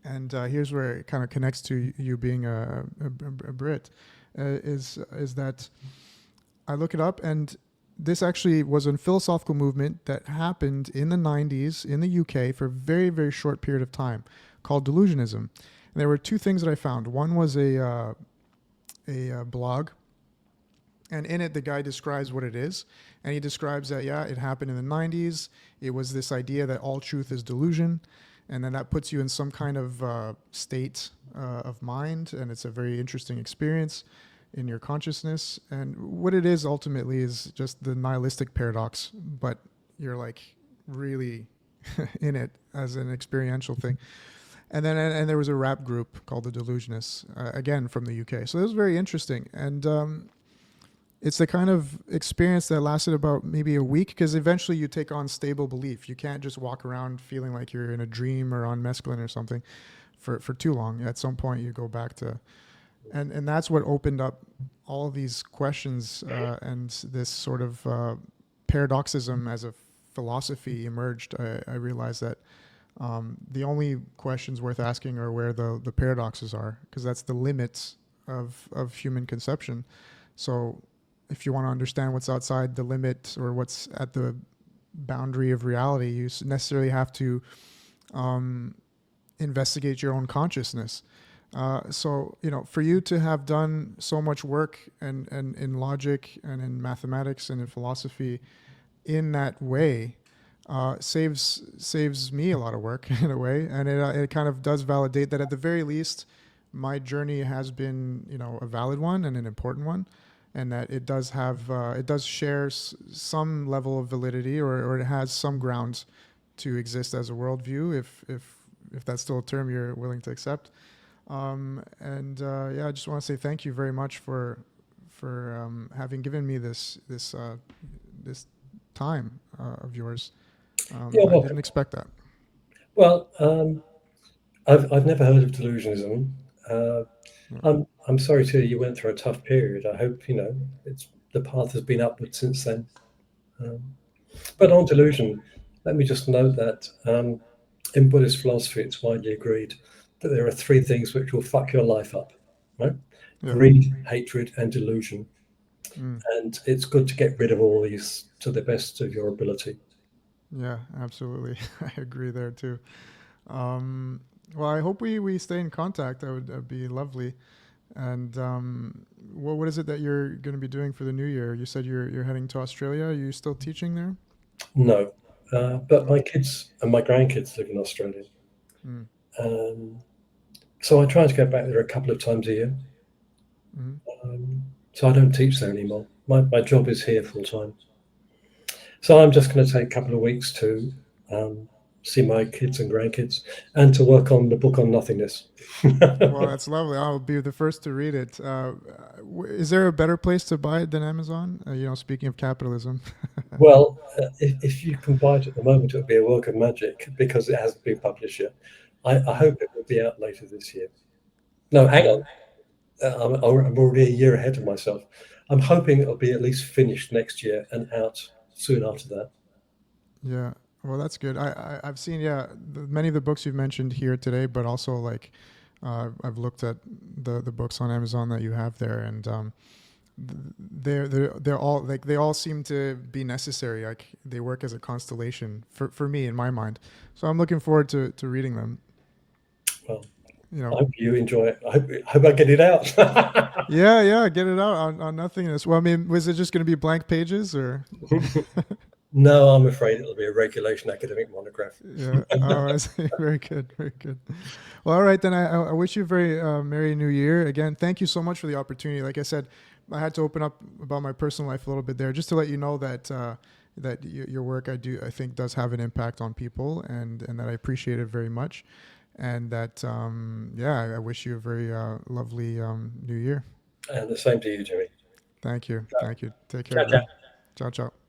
and here's where it kind of connects to you being a Brit, is that I look it up, and this actually was a philosophical movement that happened in the 90s in the UK for a very, very short period of time, called delusionism. And there were two things that I found. One was a blog, and in it the guy describes what it is, and he describes that, yeah, it happened in the 90s. It was this idea that all truth is delusion, and then that puts you in some kind of state of mind, and it's a very interesting experience in your consciousness. And what it is ultimately is just the nihilistic paradox, but you're like really in it as an experiential thing. And there was a rap group called the Delusionists, again from the UK. So it was very interesting. And it's the kind of experience that lasted about maybe a week, because eventually you take on stable belief. You can't just walk around feeling like you're in a dream or on mescaline or something for too long. At some point, you go back to, and that's what opened up all of these questions, and this sort of paradoxism as a philosophy emerged. I realized that the only questions worth asking are where the paradoxes are, because that's the limits of human conception. So if you want to understand what's outside the limit or what's at the boundary of reality, you necessarily have to um, investigate your own consciousness. So, for you to have done so much work and in logic and in mathematics and in philosophy in that way, saves me a lot of work in a way, and it kind of does validate that at the very least, my journey has been a valid one and an important one, and that it does share some level of validity, or it has some grounds to exist as a worldview, if that's still a term you're willing to accept. And yeah, I just want to say thank you very much for having given me this time of yours. Yeah, I well, didn't expect that. well, I've never heard of delusionism. Uh, Yeah, I'm sorry to you went through a tough period. I hope it's the path has been upward since then. Um, but yeah, on delusion, let me just note that in Buddhist philosophy, it's widely agreed that there are three things which will fuck your life up, right? yeah, Greed, hatred, and delusion. mm, And it's good to get rid of all these to the best of your ability. yeah. Absolutely, I agree there too. Um, well, I hope we stay in contact. That'd be lovely. And what is it that you're going to be doing for the new year? You said you're heading to Australia. Are you still teaching there? No, but No. my kids and my grandkids live in Australia. Mm, Um, so I try to go back there a couple of times a year. mm. Um, so I don't teach there anymore. My job is here full time. So I'm just going to take a couple of weeks to um, see my kids and grandkids and to work on the book on nothingness. Well, that's lovely. I'll be the first to read it. Is there a better place to buy it than Amazon? Speaking of capitalism. Well, if you can buy it at the moment, it would be a work of magic because it hasn't been published yet. I Mm, hope it will be out later this year. No, hang yeah, on. I'm already a year ahead of myself. I'm hoping it'll be at least finished next year and out soon after that. yeah. Well, that's good. I've seen, yeah, many of the books you've mentioned here today, but also like I've looked at the books on Amazon that you have there, and they're all like they all seem to be necessary. Like they work as a constellation for me in my mind. So I'm looking forward to reading them. Well, You I know, hope you enjoy it. I hope I get it out. yeah, yeah, get it out on nothingness. Well, I mean, was it just going to be blank pages or? No, I'm afraid it'll be a regulation academic monograph. Yeah. Oh, I see. Very good. Very good. Well, all right then. I wish you a very merry New Year. Again, thank you so much for the opportunity. Like I said, I had to open up about my personal life a little bit there, just to let you know that your work I think does have an impact on people, and that I appreciate it very much, and that yeah, I wish you a very lovely New Year. And the same to you, Jimmy. Thank you. Thank you. Take care, Ciao, ciao. man. Ciao, ciao.